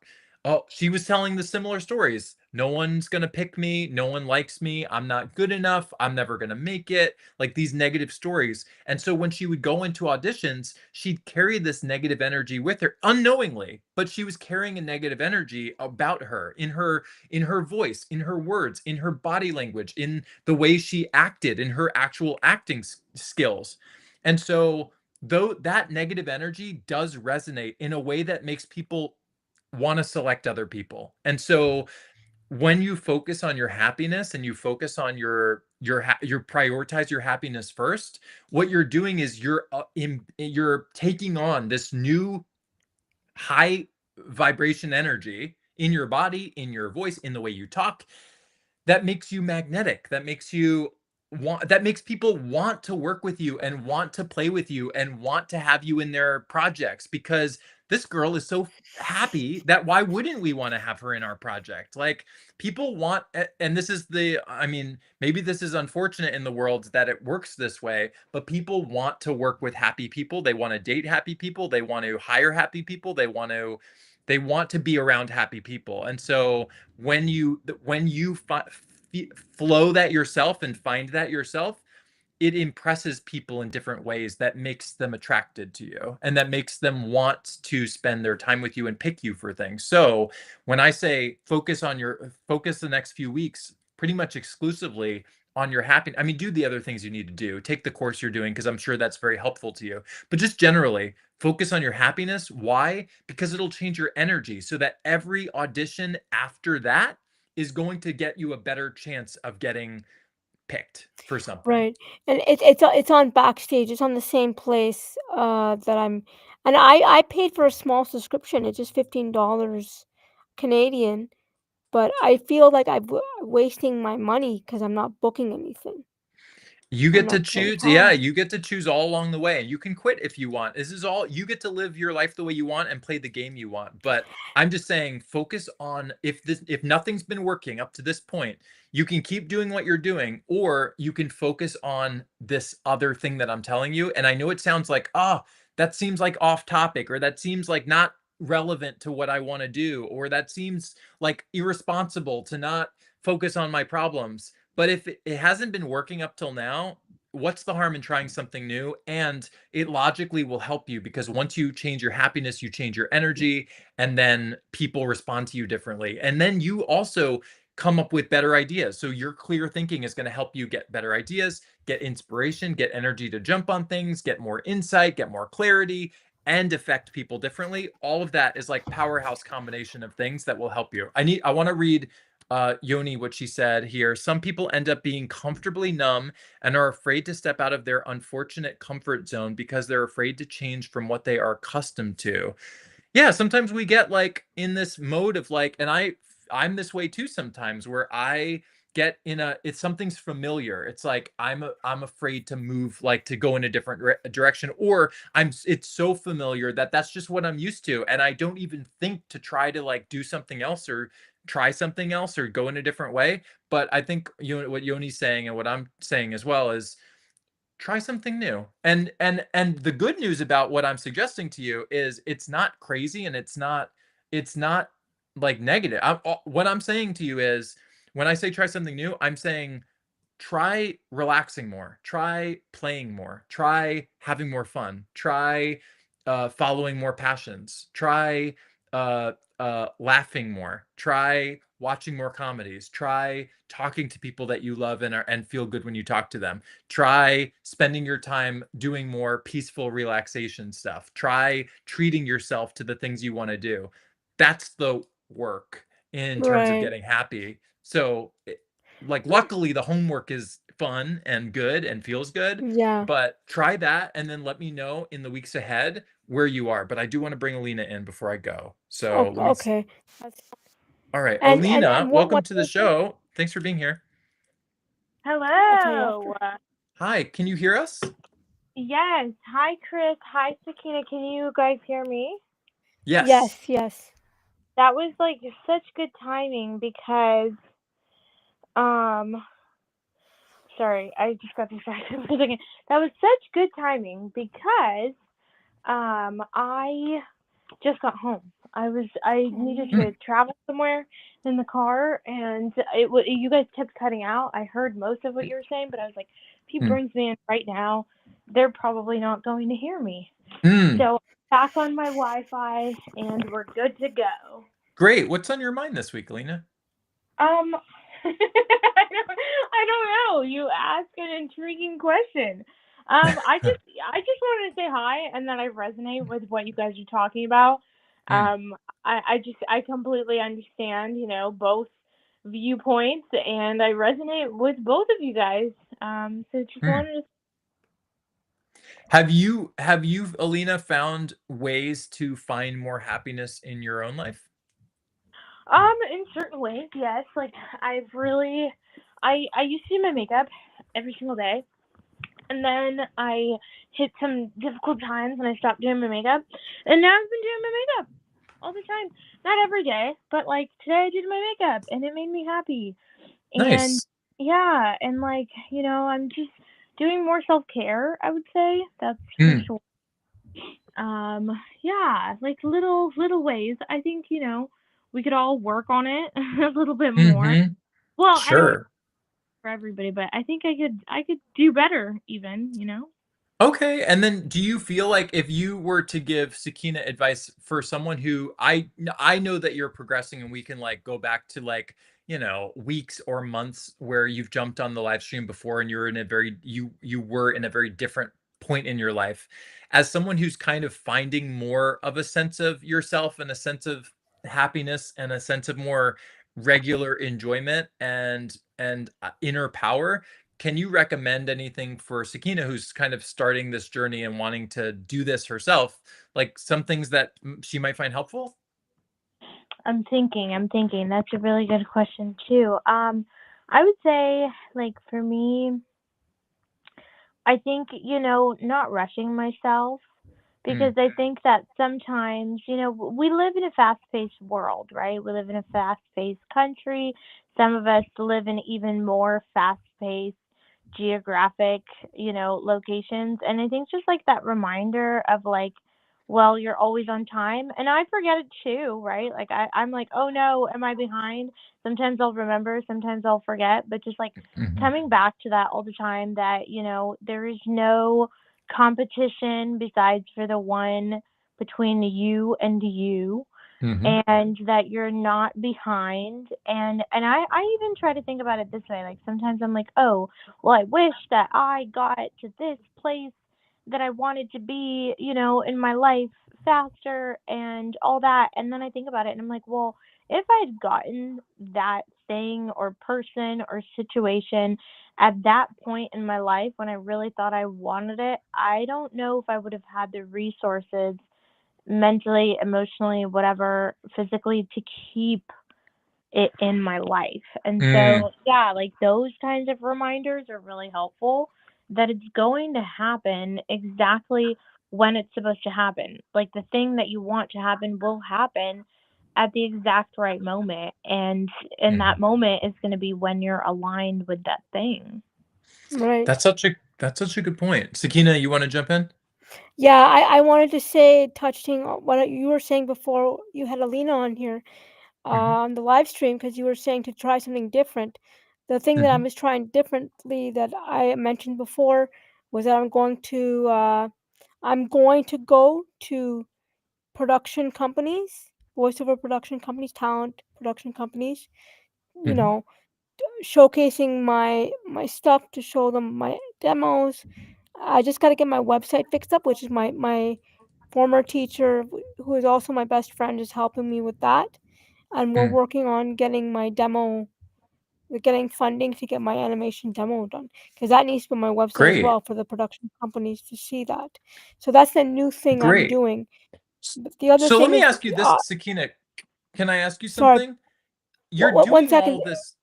oh, she was telling the similar stories. No one's gonna pick me. No one likes me. I'm not good enough. I'm never gonna make it. Like these negative stories. And so when she would go into auditions, she'd carry this negative energy with her unknowingly, but she was carrying a negative energy about her in her voice, in her words, in her body language, in the way she acted, in her actual acting skills. And so though that negative energy does resonate in a way that makes people want to select other people. And so when you focus on your happiness and you focus on your prioritize your happiness first, what you're doing is you're taking on this new high vibration energy in your body, in your voice, in the way you talk, that makes you magnetic, that makes people want to work with you and want to play with you and want to have you in their projects because this girl is so happy that why wouldn't we want to have her in our project? Like people want and this is the I mean, maybe this is unfortunate in the world that it works this way, but people want to work with happy people. They want to date happy people, they want to hire happy people, they want to be around happy people. And so when you flow that yourself and find that yourself, it impresses people in different ways that makes them attracted to you and that makes them want to spend their time with you and pick you for things. So when I say focus the next few weeks pretty much exclusively on your happiness, I mean, do the other things you need to do. Take the course you're doing because I'm sure that's very helpful to you. But just generally, focus on your happiness. Why? Because it'll change your energy so that every audition after that is going to get you a better chance of getting picked for something. Right, and it's on Backstage, it's on the same place, that I'm and I paid for a small subscription, it's just $15 Canadian, but I feel like I'm wasting my money because 'cause I'm not booking anything. You I'm get to not spending choose. Yeah, time. you get to choose all along the way. You can quit if you want. This is all you get to live your life the way you want and play the game you want. But I'm just saying focus on if nothing's been working up to this point, you can keep doing what you're doing or you can focus on this other thing that I'm telling you. And I know it sounds like, "Ah, that seems like off topic or that seems like not relevant to what I want to do or that seems like irresponsible to not focus on my problems." But if it hasn't been working up till now, what's the harm in trying something new? And it logically will help you because once you change your happiness, you change your energy, and then people respond to you differently. And then you also come up with better ideas. So your clear thinking is going to help you get better ideas, get inspiration, get energy to jump on things, get more insight, get more clarity, and affect people differently. All of that is like powerhouse combination of things that will help you. I want to read Yoni, what she said here. Some people end up being comfortably numb and are afraid to step out of their unfortunate comfort zone because they're afraid to change from what they are accustomed to. Yeah, sometimes we get like in this mode of like, and I'm this way too sometimes where I get in a it's something's familiar. It's like I'm afraid to move like to go in a different direction or it's so familiar that that's just what I'm used to and I don't even think to try to like do something else or try something else or go in a different way. But I think what Yoni's saying and what I'm saying as well is try something new. And the good news about what I'm suggesting to you is it's not crazy and it's not like negative. What I'm saying to you is when I say try something new, I'm saying try relaxing more, try playing more, try having more fun, try following more passions, try laughing more. Try watching more comedies. Try talking to people that you love and feel good when you talk to them. Try spending your time doing more peaceful relaxation stuff. Try treating yourself to the things you want to do. That's the work in terms of Right. getting happy. So, like, Yeah. luckily, the homework is fun and good and feels good. Yeah. But try that and then let me know in the weeks ahead where you are. But I do want to bring Alina in before I go. So let me. Okay. That's All right, and Alina, welcome what to the was it? show. Thanks for being here. I'll tell you Hello. after. Hi, can you hear us? Yes. Hi, Chris. Hi, Sakina. Can you guys hear me? Yes. Yes, yes. That was like such good timing because, um, sorry, I just got distracted for a second. That was such good timing because, I just got home. I needed Mm. Hmm, to travel somewhere in the car, and you guys kept cutting out. I heard most of what you were saying, but I was like, if he hmm, brings me in right now, they're probably not going to hear me. hmm. So back on my Wi-Fi, and we're good to go. Great. What's on your mind this week, Alina? I don't know. You ask an intriguing question. I just wanted to say hi and that I resonate with what you guys are talking about. Hmm, I completely understand, both viewpoints, and I resonate with both of you guys. So just hmm. wanted to. Have you, Alina, found ways to find more happiness in your own life? In certain ways, yes. Like I've really, I used to do my makeup every single day, and then I hit some difficult times and I stopped doing my makeup, and now I've been doing my makeup all the time. Not every day, but like today I did my makeup and it made me happy. And Nice. yeah, and like I'm just doing more self care. I would say that's for Hmm, sure. Yeah, like little ways. I think we could all work on it a little bit more. mm-hmm. Well, I don't know Sure. for everybody, but I think I could do better even. Okay, and then do you feel like if you were to give Sakina advice for someone who I know that you're progressing and we can like go back to like, weeks or months where you've jumped on the live stream before and you're in a very you were in a very different point in your life. As someone who's kind of finding more of a sense of yourself and a sense of happiness and a sense of more regular enjoyment and inner power, can you recommend anything for Sakina who's kind of starting this journey and wanting to do this herself? Like some things that she might find helpful? I'm thinking. That's a really good question too. I would say like for me, I think, not rushing myself because Mm, I think that sometimes, we live in a fast-paced world, right? We live in a fast-paced country. Some of us live in even more fast-paced geographic, locations. And I think just like that reminder of like, well, you're always on time. And I forget it too, right? Like I'm like, oh no, am I behind? Sometimes I'll remember, sometimes I'll forget, but just like mhm, coming back to that all the time that, there is no competition besides for the one between you and you, mhm, and that you're not behind. And I even try to think about it this way, like sometimes I'm like, oh, well, I wish that I got to this place that I wanted to be, in my life faster and all that. And then I think about it and I'm like, well, if I'd gotten that thing or person or situation at that point in my life when I really thought I wanted it, I don't know if I would have had the resources mentally, emotionally, whatever, physically to keep it in my life. And mm, so, yeah, like those kinds of reminders are really helpful that it's going to happen exactly when it's supposed to happen. Like the thing that you want to happen will happen at the exact right moment. And in that mhm. moment is going to be when you're aligned with that thing. Right. That's such a good point. Sakina, you want to jump in? Yeah, I wanted to say, touching on what you were saying before you had Alina on here, Mhm, on the live stream, because you were saying to try something different. The thing that I mhm, was trying differently that I mentioned before was that I'm going to go to production companies voiceover production companies, talent production companies, you Mhm. know, showcasing my stuff to show them my demos. I just got to get my website fixed up, which is my former teacher, who is also my best friend, is helping me with that. And we're Mm. working on getting my demo, we're getting funding to get my animation demo done because that needs to be on my website as Great. well for the production companies to see that. So that's the new thing I'm Great. doing. S But the other so let thing me is, ask you this, Sakina, can I ask you sorry, something? You're one doing second. all this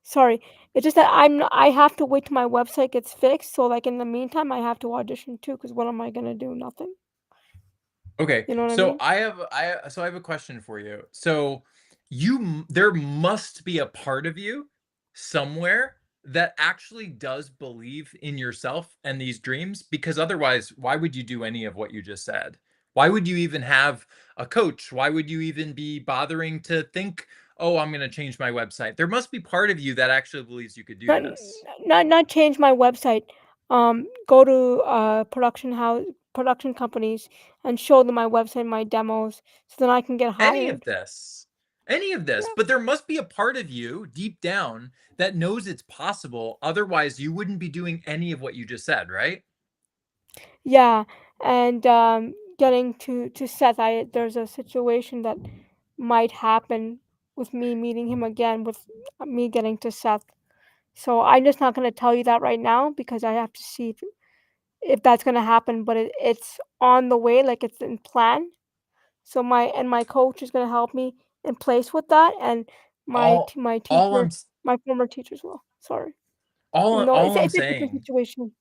Sorry, it's just that I have to wait till my website gets fixed. So like in the meantime, I have to audition too. Because what am I gonna do? Nothing. Okay, You know what I so mean? I have a question for you. So there must be a part of you somewhere that actually does believe in yourself and these dreams, because otherwise, why would you do any of what you just said? Why would you even have a coach? Why would you even be bothering to think, "Oh, I'm going to change my website"? There must be part of you that actually believes you could do Not this. not change my website. Go to production companies and show them my website, my demos, so then I can get any of hired. this any of this, Yeah. but there must be a part of you deep down that knows it's possible, otherwise you wouldn't be doing any of what you just said, right? Yeah, and getting to Seth, I there's a situation that might happen with me meeting him again, with me getting to Seth. So I'm just not gonna tell you that right now because I have to see if that's gonna happen. But it's on the way, like it's in plan. So my coach is gonna help me in place with that, and all my all i'm teacher, my former teacher as well. Sorry, no, all I'm it's a different saying, situation.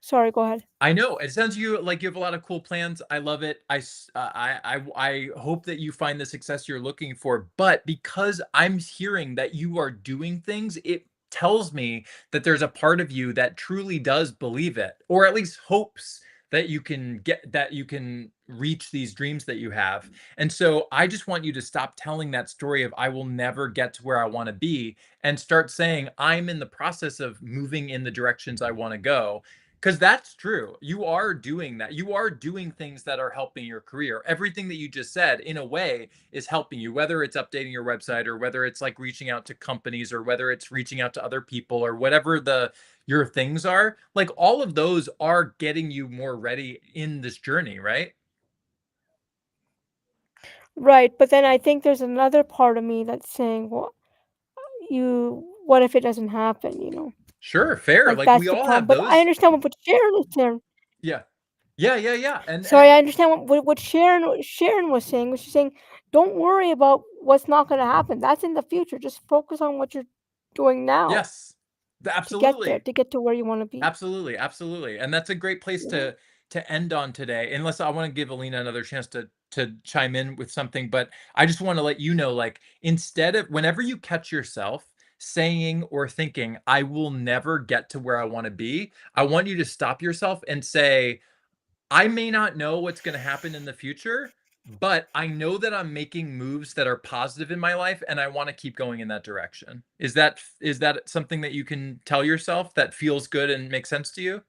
Sorry, go ahead. I know it sounds you like you have a lot of cool plans. I love it. I hope that you find the success you're looking for. But because I'm hearing that you are doing things, it tells me that there's a part of you that truly does believe it, or at least hopes that you can reach these dreams that you have. And so I just want you to stop telling that story of I will never get to where I want to be, and start saying I'm in the process of moving in the directions I want to go, because that's true. You are doing that. You are doing things that are helping your career. Everything that you just said, in a way, is helping you, whether it's updating your website, or whether it's like reaching out to companies, or whether it's reaching out to other people, or whatever your things are. Like all of those are getting you more ready in this journey, right? Right, but then I think there's another part of me that's saying, "Well, what if it doesn't happen?" You know, Sure, fair. like Like that's we the all problem. have But I those. understand what Sharon is saying. Yeah. Yeah, yeah, yeah. Sorry, I understand what Sharon was saying. Was she saying, "Don't worry about what's not going to happen. That's in the future. Just focus on what you're doing now Yes. to get there, Absolutely. to get to where you want to be." Absolutely, absolutely, and that's a great place You know. to end on today. Unless I want to give Alina another chance to chime in with something, but I just want to let you know, like, instead of whenever you catch yourself saying or thinking, "I will never get to where I want to be," I want you to stop yourself and say, I may not know what's going to happen in the future, but I know that I'm making moves that are positive in my life, and I want to keep going in that direction. Is that something that you can tell yourself that feels good and makes sense to you?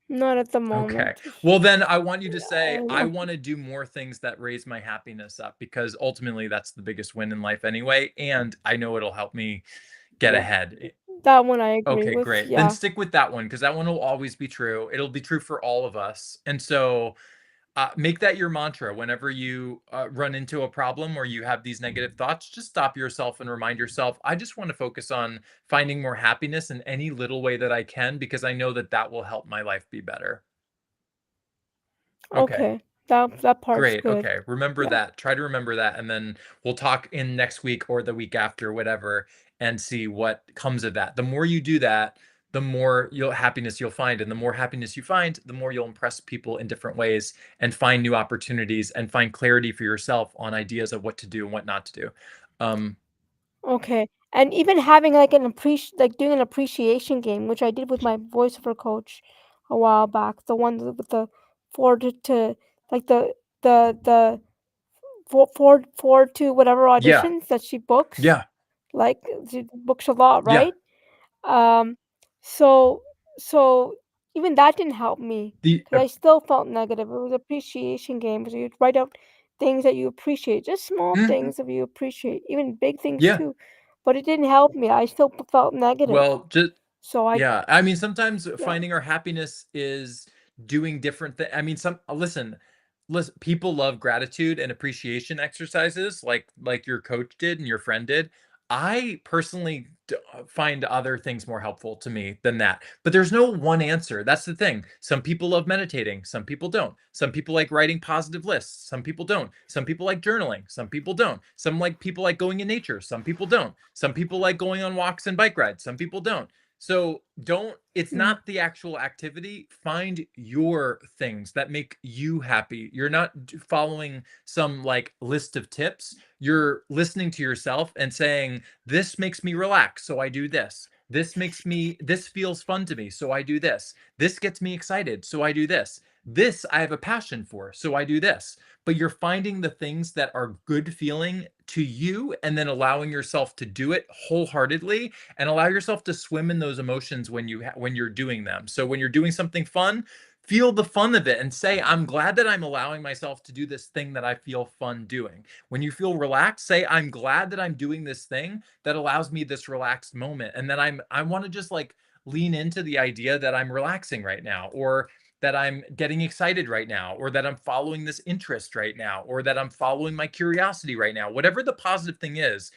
Not at the Okay. moment. Just, Well, then I want you to I say, don't I know. want to do more things that raise my happiness up, because ultimately that's the biggest win in life anyway. And I know it'll help me get Yeah, ahead. that one I agree Okay, with. great. Then Yeah. stick with that one, because that one will always be true. It'll be true for all of us. And so make that your mantra whenever you run into a problem or you have these negative thoughts. Just stop yourself and remind yourself, I just want to focus on finding more happiness in any little way that I can, because I know that that will help my life be better. Okay. Okay. That part's Great. good. Okay. Remember Yeah. that. Try to remember that. And then we'll talk in next week or the week after, whatever, and see what comes of that. The more you do that, the more happiness you'll find. And the more happiness you find, the more you'll impress people in different ways and find new opportunities and find clarity for yourself on ideas of what to do and what not to do. Um, Okay. And even having like like doing an appreciation game, which I did with my voiceover coach a while back, the one with the four to like the four to whatever yeah. auditions that she books. Yeah. Like she books a lot, Yeah. right? Um so so even that didn't help me The because I still felt negative. It was appreciation game, so you'd write out things that you appreciate, just small Mhm. things that you appreciate, even big things Yeah. too. But it didn't help me. I still felt negative. Well, just So I, yeah, I mean, sometimes yeah. finding our happiness is doing different things. I mean, listen, people love gratitude and appreciation exercises like your coach did and your friend did. I personally find other things more helpful to me than that. But there's no one answer. That's the thing. Some people love meditating, some people don't. Some people like writing positive lists, some people don't. Some people like journaling, some people don't. Some like people like going in nature, some people don't. Some people like going on walks and bike rides, some people don't. So don't, it's Mm, not the actual activity. Find your things that make you happy. You're not following some like list of tips. You're listening to yourself and saying, this makes me relax. So I do this. This feels fun to me. So I do this. This gets me excited. So I do this. This I have a passion for. So I do this. But you're finding the things that are good feeling to you and then allowing yourself to do it wholeheartedly and allow yourself to swim in those emotions when when you're doing them. So when you're doing something fun, feel the fun of it and say, I'm glad that I'm allowing myself to do this thing that I feel fun doing. When you feel relaxed, say, I'm glad that I'm doing this thing that allows me this relaxed moment. And then I want to just like lean into the idea that I'm relaxing right now, or that I'm getting excited right now, or that I'm following this interest right now, or that I'm following my curiosity right now. Whatever the positive thing is,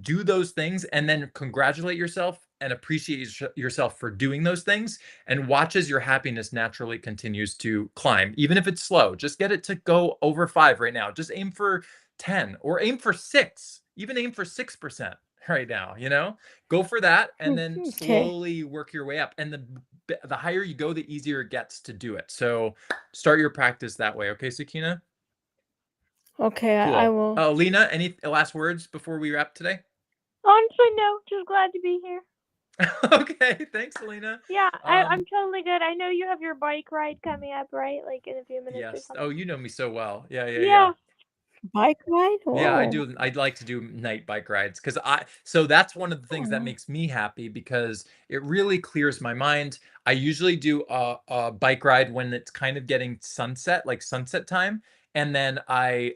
do those things and then congratulate yourself and appreciate yourself for doing those things, and watch as your happiness naturally continues to climb. Even if it's slow, just get it to go over 5 right now. Just aim for 10 or aim for 6. Even aim for 6% right now, you know? Go for that and then okay. slowly work your way up. And the higher you go, the easier it gets to do it. So start your practice that way. Okay, Sakina? Okay, I Cool. will. Lena, any last words before we wrap today? Honestly, no. Just glad to be here. Okay, thanks, Alina. Yeah, I'm Um, totally good. I know you have your bike ride coming up, right? Like in a few minutes or yes. Oh, something. you know me so well. Yeah, yeah, yeah. Yeah. Bike ride? Yeah, I Whoa. do. I'd like to do night bike rides because so that's one of the things that Oh, makes me happy because it really clears my mind. I usually do a bike ride when it's kind of getting sunset, like sunset time. And then I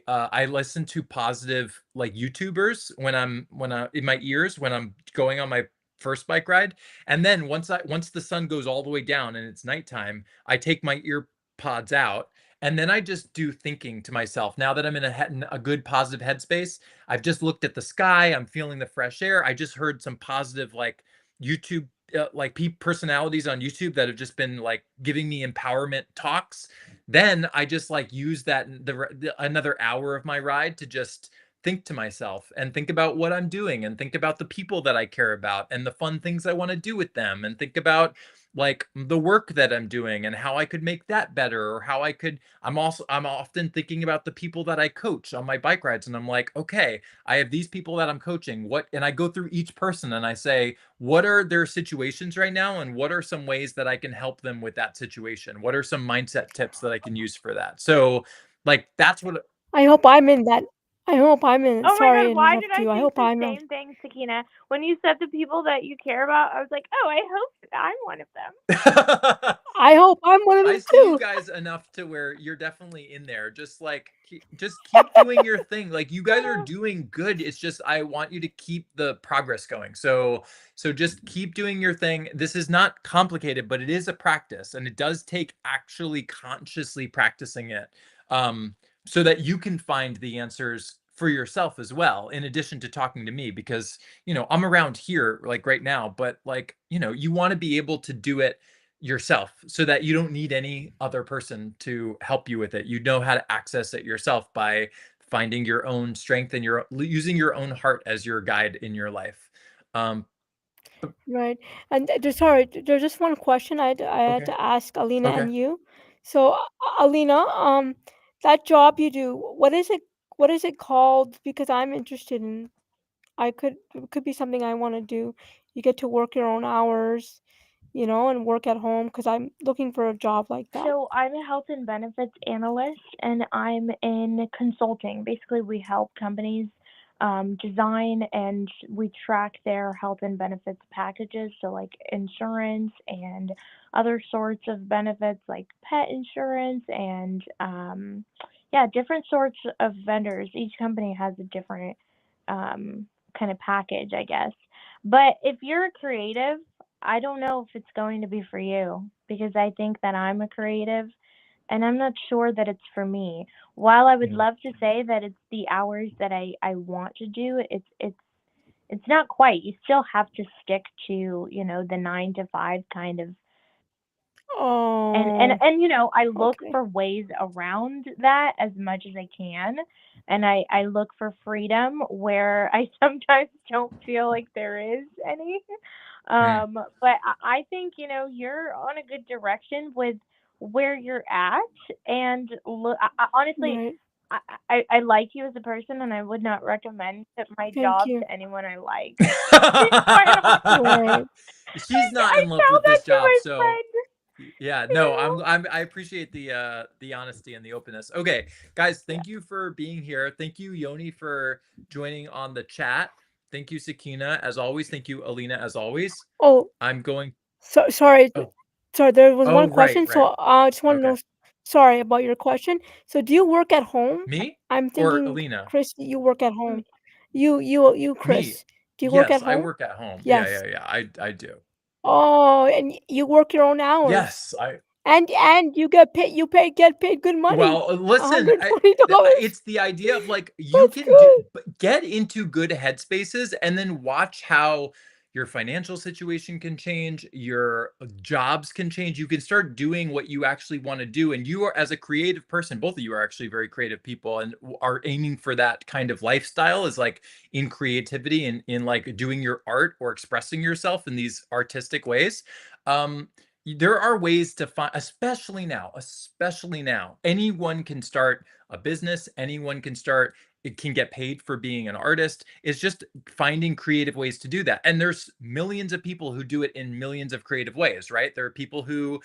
listen to positive like YouTubers when I in my ears when I'm going on my first bike ride. And then once the sun goes all the way down and it's nighttime, I take my ear pods out and then I just do thinking to myself. Now that I'm in a good positive headspace, I've just looked at the sky. I'm feeling the fresh air. I just heard some positive like YouTube like personalities on YouTube that have just been like giving me empowerment talks. Then I just like use that another hour of my ride to just think to myself and think about what I'm doing and think about the people that I care about and the fun things I want to do with them and think about like the work that I'm doing and how I could make that better, or how I could I'm often thinking about the people that I coach on my bike rides and I'm like, okay, I have these people that I'm coaching. What and I go through each person and I say, what are their situations right now and what are some ways that I can help them with that situation? What are some mindset tips that I can use for that? So like that's what I hope I'm in that. I hope I'm in. Oh my Sorry god, to why did interrupt I you. I think hope the I'm not. same thing, Sakina? When you said the people that you care about, I was like, oh, I hope I'm one of them. I hope I'm one of I them see you too. guys enough to where you're definitely in there. Just like just keep doing your thing. Like you guys are doing good. It's just I want you to keep the progress going. So just keep doing your thing. This is not complicated, but it is a practice and it does take actually consciously practicing it. Um so that you can find the answers for yourself as well in addition to talking to me because I'm around here like right now, but like you want to be able to do it yourself so that you don't need any other person to help you with it. You know how to access it yourself by finding your own strength and your using your own heart as your guide in your life. Um, Right. And sorry, there's just one question I had okay. to ask Alina Okay. and you. So, Alina, that job you do, what is it? What is it called? Because I'm interested in. It could be something I want to do. You get to work your own hours, and work at home. Because I'm looking for a job like that. So I'm a health and benefits analyst, and I'm in consulting. Basically, we help companies design, and we track their health and benefits packages. So, like insurance and other sorts of benefits, like pet insurance, and yeah, different sorts of vendors. Each company has a different kind of package, I guess. But if you're a creative, I don't know if it's going to be for you because I think that I'm a creative and I'm not sure that it's for me. While I would Mm. love to say that it's the hours that I want to do, it's not quite. You still have to stick to, the 9 to 5 kind of. And and Oh, and you know, I look okay. for ways around that as much as I can. And I look for freedom where I sometimes don't feel like there is any. Mm. But I think, you're on a good direction with where you're at. And look, honestly, Right. I like you as a person, and I would not recommend my Thank job you. to anyone I like. To be quite honest, Right. She's not I in love tell with that this to job, my so friend. yeah, You no, know. I appreciate the honesty and the openness. Okay, guys, Yeah. thank you for being here. Thank you, Yoni, for joining on the chat. Thank you, Sakina, as always. Thank you, Alina, as always. Oh, I'm going. sorry. Oh, Sorry, there was oh, one right, question. So right. I just want to Okay, know. Sorry about your question. So do you work at home? me I'm or thinking, Alina? Chris, you work at Me. home. You, Me. Chris. Do you work Yes, at I home? work at home. Yeah, Yes. yeah, yeah. I do. Oh, and you work your own hours, Yes, I and you get paid. Get paid good money. Well, One listen, hundred twenty dollars. it's the idea of like you That's can do good. get into good headspaces and then watch how your financial situation can change, your jobs can change. You can start doing what you actually want to do. And you are, as a creative person, both of you are actually very creative people and are aiming for that kind of lifestyle is like in creativity and in like doing your art or expressing yourself in these artistic ways. Um, there are ways to find, especially now, anyone can start a business, anyone can start, it can get paid for being an artist. It's just finding creative ways to do that. And there's millions of people who do it in millions of creative ways, right? There are people who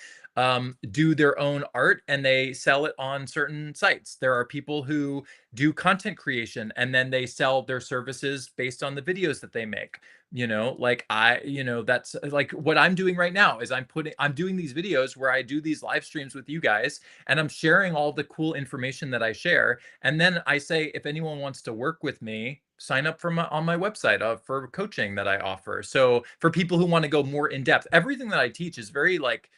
do their own art and they sell it on certain sites. There are people who do content creation and then they sell their services based on the videos that they make. Like that's like what I'm doing right now is I'm doing these videos where I do these live streams with you guys and I'm sharing all the cool information that I share. And then I say, if anyone wants to work with me, sign up on my website for coaching that I offer. So for people who want to go more in depth, everything that I teach is very like,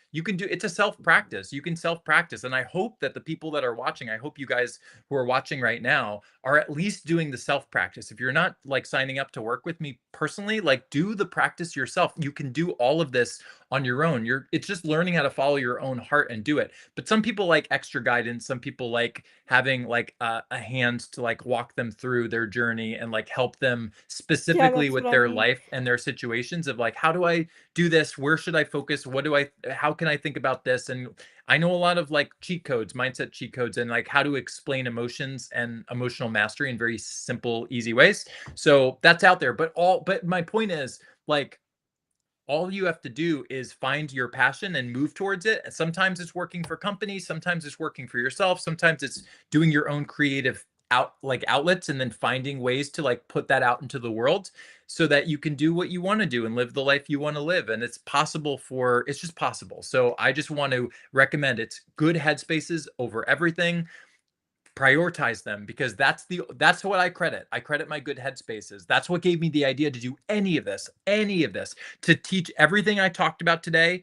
it's a self practice. You can self practice. And I hope that the people that are watching, I hope you guys who are watching right now are at least doing the self practice. If you're not like signing up to work with me personally, like do the practice yourself. You can do all of this on your own. It's just learning how to follow your own heart and do it. But some people like extra guidance. Some people like having like a hand to like walk them through their journey and like help them Yeah, specifically that's what with I their need. life and their situations of like, how do I do this? Where should I focus? How can I think about this? And I know a lot of like cheat codes, mindset cheat codes, and like how to explain emotions and emotional mastery in very simple, easy ways. So that's out there. But my point is like, all you have to do is find your passion and move towards it. Sometimes it's working for companies, sometimes it's working for yourself, sometimes it's doing your own creative outlets and then finding ways to like put that out into the world so that you can do what you want to do and live the life you want to live. And it's just possible. So I just want to recommend it's good headspaces over everything. Prioritize them because that's what I credit my good headspaces. That's what gave me the idea to do any of this, to teach everything I talked about today,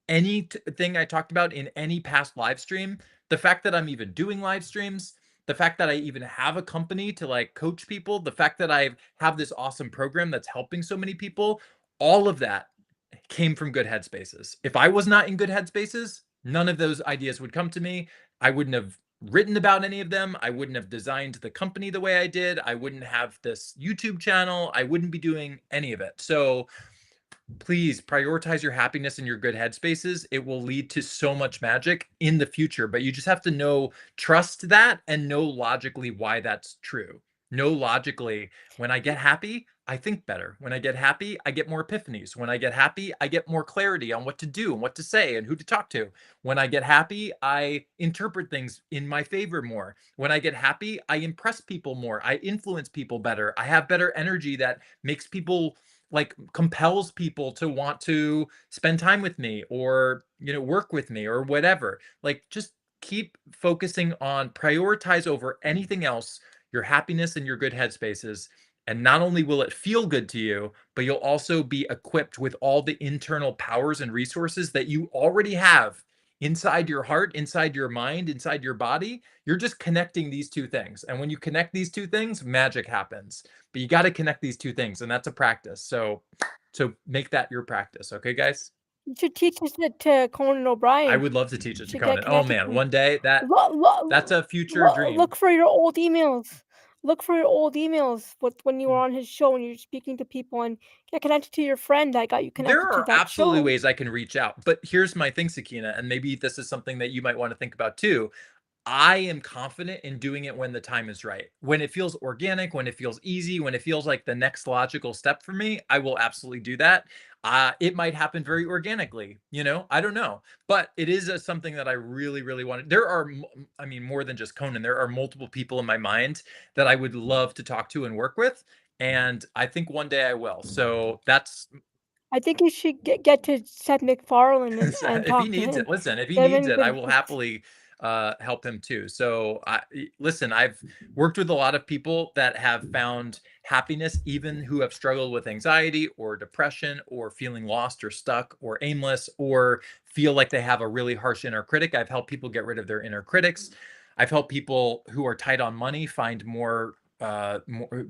anything I talked about in any past live stream. The fact that I'm even doing live streams, the fact that I even have a company to like coach people, the fact that I have this awesome program that's helping so many people, all of that came from good headspaces. If I was not in good headspaces, none of those ideas would come to me. I wouldn't have written about any of them. I wouldn't have designed the company the way I did. I wouldn't have this YouTube channel. I wouldn't be doing any of it. So please prioritize your happiness and your good headspaces. It will lead to so much magic in the future, but you just have to trust that and know logically why that's true. Know logically, when I get happy, I think better. When I get happy, I get more epiphanies. When I get happy, I get more clarity on what to do and what to say and who to talk to. When I get happy, I interpret things in my favor more. When I get happy, I impress people more. I influence people better. I have better energy that makes people, like, compels people to want to spend time with me or, work with me or whatever. Like, just keep focusing on, prioritize over anything else, your happiness and your good headspaces. And not only will it feel good to you, but you'll also be equipped with all the internal powers and resources that you already have inside your heart, inside your mind, inside your body. You're just connecting these two things. And when you connect these two things, magic happens. But you got to connect these two things, and that's a practice. So make that your practice, okay, guys? You should teach this to Conan I O'Brien. would love to teach it to Should get Conan. Oh connected man, to him. one day that's a future dream. Look for your old emails. Look for your old emails with when you were on his show and you're speaking to people, and get connected to your friend that got you There connected to are that absolutely show. ways I can reach out, but here's my thing, Sakina, and maybe this is something that you might want to think about too. I am confident in doing it when the time is right. When it feels organic, when it feels easy, when it feels like the next logical step for me, I will absolutely do that. It might happen very organically, I don't know, but it is something that I really, really want. There are, I mean, more than just Conan. There are multiple people in my mind that I would love to talk to and work with, and I think one day I will. So that's I think you should get to Seth MacFarlane and if he talk to needs it, him. listen, if he Get him needs in it, I good will books. happily help him too. So listen, I've worked with a lot of people that have found happiness, even who have struggled with anxiety or depression or feeling lost or stuck or aimless or feel like they have a really harsh inner critic. I've helped people get rid of their inner critics. I've helped people who are tight on money find more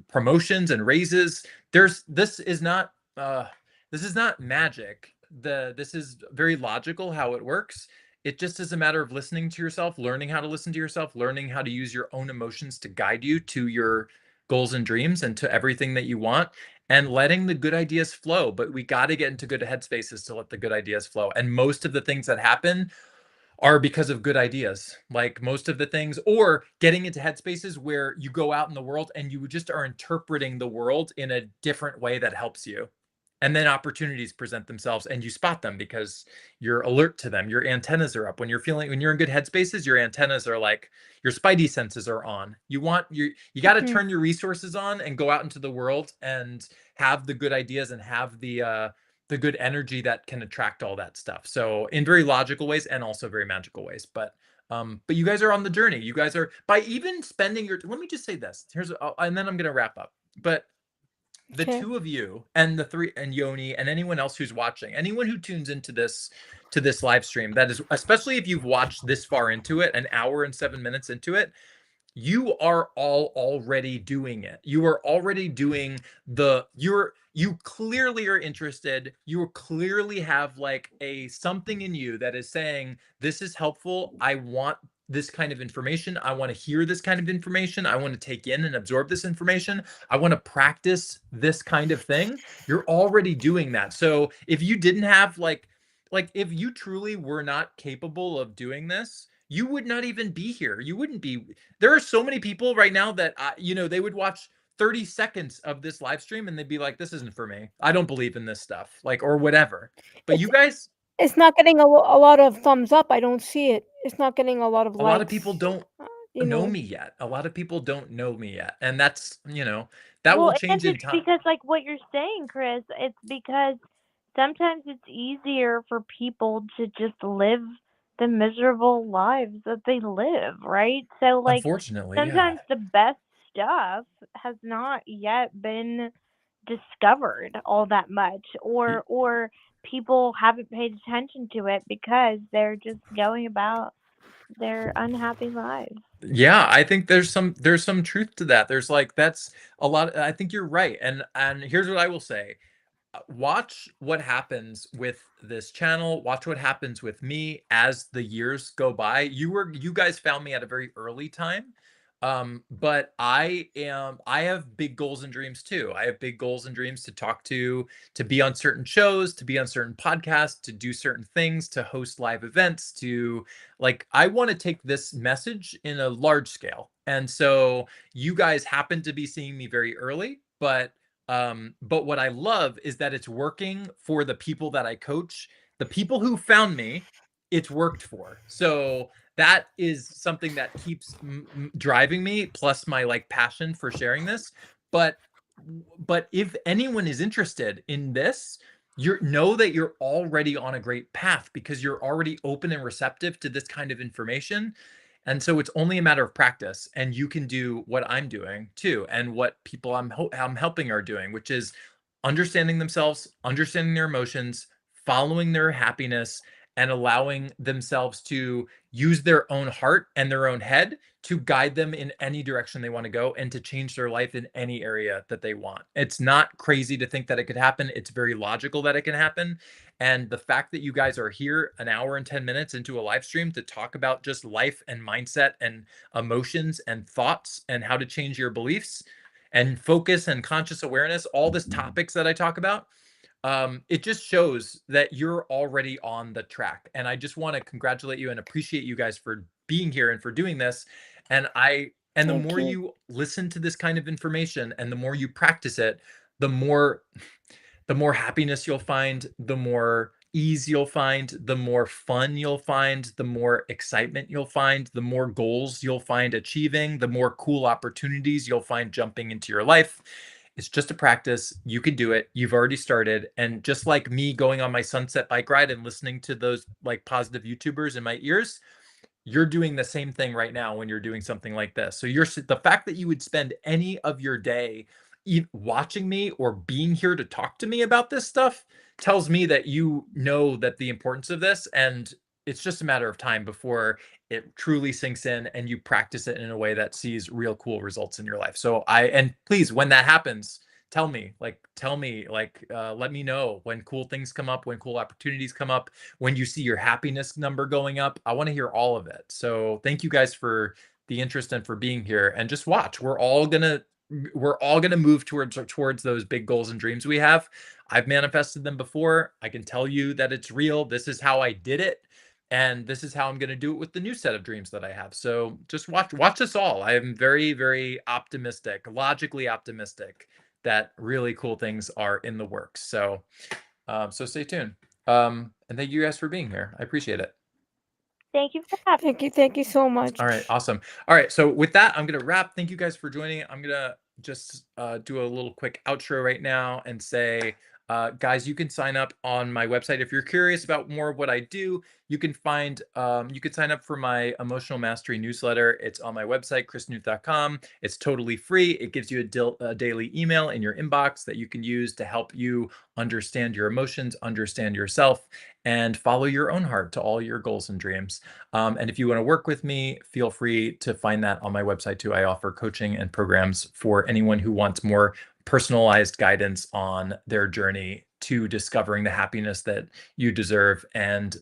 promotions and raises. This is not magic. This is very logical how it works. It just is a matter of listening to yourself, learning how to listen to yourself, learning how to use your own emotions to guide you to your goals and dreams and to everything that you want, and letting the good ideas flow. But we got to get into good headspaces to let the good ideas flow. And most of the things that happen are because of good ideas. Like most of the things, or getting into headspaces where you go out in the world and you just are interpreting the world in a different way that helps you. And then opportunities present themselves and you spot them because you're alert to them. Your antennas are up. When you're in good headspaces, your antennas are like, your spidey senses are on. You got to Mhm. turn your resources on and go out into the world and have the good ideas and have the good energy that can attract all that stuff. So in very logical ways and also very magical ways. But you guys are on the journey. You guys are, by even spending your, let me just say this. And then I'm going to wrap up. But the Okay. two of you and the three and Yoni and anyone else who's watching, anyone who tunes into this live stream, that is, especially if you've watched this far into it, an hour and 7 minutes into it, you are all already doing it. You are already doing you clearly are interested. You clearly have like a something in you that is saying, this is helpful. I want this kind of information. I want to hear this kind of information. I want to take in and absorb this information. I want to practice this kind of thing. You're already doing that. So if you didn't have like if you truly were not capable of doing this, you would not even be here. You wouldn't be. There are so many people right now that they would watch 30 seconds of this live stream and they'd be like, this isn't for me. I don't believe in this stuff, like, or whatever. But It's you guys, it's not getting a lot of thumbs up. I don't see it. It's not getting a lot of a lot of people likes. don't Uh, you know know, me yet. A lot of people don't know me yet. And that's, that will Well, and change in it's time. because, like what you're saying, Chris, it's because sometimes it's easier for people to just live the miserable lives that they live, right? So, like, Unfortunately, yeah. sometimes the best stuff has not yet been discovered all that much, or people haven't paid attention to it because they're just going about their unhappy lives. Yeah, I think there's some truth to that. There's like that's a lot. I think you're right. And here's what I will say. Watch what happens with this channel. Watch what happens with me as the years go by. You guys found me at a very early time. But I have big goals and dreams too. I have big goals and dreams to be on certain shows, to be on certain podcasts, to do certain things, to host live events, to like I want to take this message in a large scale. And so you guys happen to be seeing me very early, but But what I love is that it's working for the people that I coach. The people who found me, it's worked for. So that is something that keeps driving me, plus my like passion for sharing this. But if anyone is interested in this, you know that you're already on a great path because you're already open and receptive to this kind of information. And so it's only a matter of practice, and you can do what I'm doing too, and what people I'm helping are doing, which is understanding themselves, understanding their emotions, following their happiness, and allowing themselves to use their own heart and their own head to guide them in any direction they want to go and to change their life in any area that they want. It's not crazy to think that it could happen. It's very logical that it can happen. And the fact that you guys are here an hour and 10 minutes into a live stream to talk about just life and mindset and emotions and thoughts and how to change your beliefs and focus and conscious awareness, all these topics that I talk about, it just shows that you're already on the track. And I just want to congratulate you and appreciate you guys for being here and for doing this. And the Thank more you. you listen to this kind of information and the more you practice it, the more happiness you'll find, the more ease you'll find, the more fun you'll find, the more excitement you'll find, the more goals you'll find achieving, the more cool opportunities you'll find jumping into your life. It's just a practice. You can do it. You've already started. And just like me going on my sunset bike ride and listening to those like positive YouTubers in my ears, you're doing the same thing right now when you're doing something like this. So the fact that you would spend any of your day watching me or being here to talk to me about this stuff tells me that you know that the importance of this, and it's just a matter of time before it truly sinks in and you practice it in a way that sees real cool results in your life. So and please, when that happens, let me know when cool things come up, when cool opportunities come up, when you see your happiness number going up. I want to hear all of it. So thank you guys for the interest and for being here, and just watch. We're all gonna move towards those big goals and dreams we have. I've manifested them before. I can tell you that it's real. This is how I did it, and this is how I'm going to do it with the new set of dreams that I have. So just watch us all. I am very, very optimistic, logically optimistic that really cool things are in the works. So so stay tuned. And thank you guys for being here. I appreciate it. Thank you for having Thank you. Thank you so much. All right, awesome. All right, so with that, I'm gonna wrap. Thank you guys for joining. I'm gonna just do a little quick outro right now and say, guys, you can sign up on my website if you're curious about more of what I do. You can sign up for my emotional mastery newsletter. It's on my website, chrisnewth.com. It's totally free. It gives you a daily email in your inbox that you can use to help you understand your emotions, understand yourself, and follow your own heart to all your goals and dreams. And if you want to work with me, feel free to find that on my website too. I offer coaching and programs for anyone who wants more personalized guidance on their journey to discovering the happiness that you deserve, and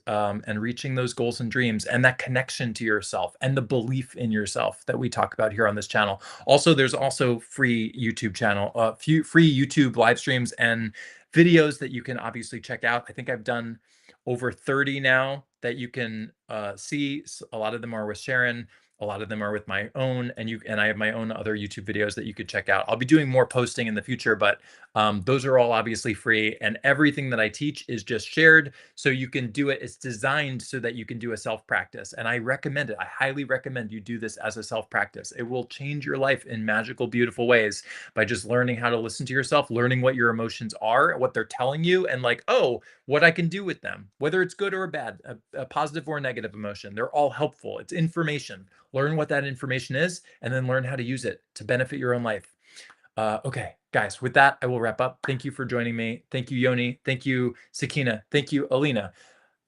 reaching those goals and dreams, and that connection to yourself and the belief in yourself that we talk about here on this channel. Also, there's also free YouTube channel, few free YouTube live streams and videos that you can obviously check out. I think I've done over 30 now that you can see. A lot of them are with Sharon. A lot of them are with my own, and I have my own other YouTube videos that you could check out. I'll be doing more posting in the future, but those are all obviously free, and everything that I teach is just shared, so you can do it. It's designed so that you can do a self-practice, and I recommend it. I highly recommend you do this as a self-practice. It will change your life in magical, beautiful ways by just learning how to listen to yourself, learning what your emotions are, what they're telling you, and like, oh, what I can do with them, whether it's good or bad, a positive or a negative emotion. They're all helpful. It's information. Learn what that information is, and then learn how to use it to benefit your own life. Okay, guys, with that, I will wrap up. Thank you for joining me. Thank you, Yoni. Thank you, Sakina. Thank you, Alina.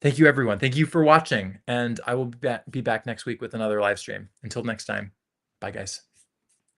Thank you, everyone. Thank you for watching. And I will be back next week with another live stream. Until next time, bye, guys.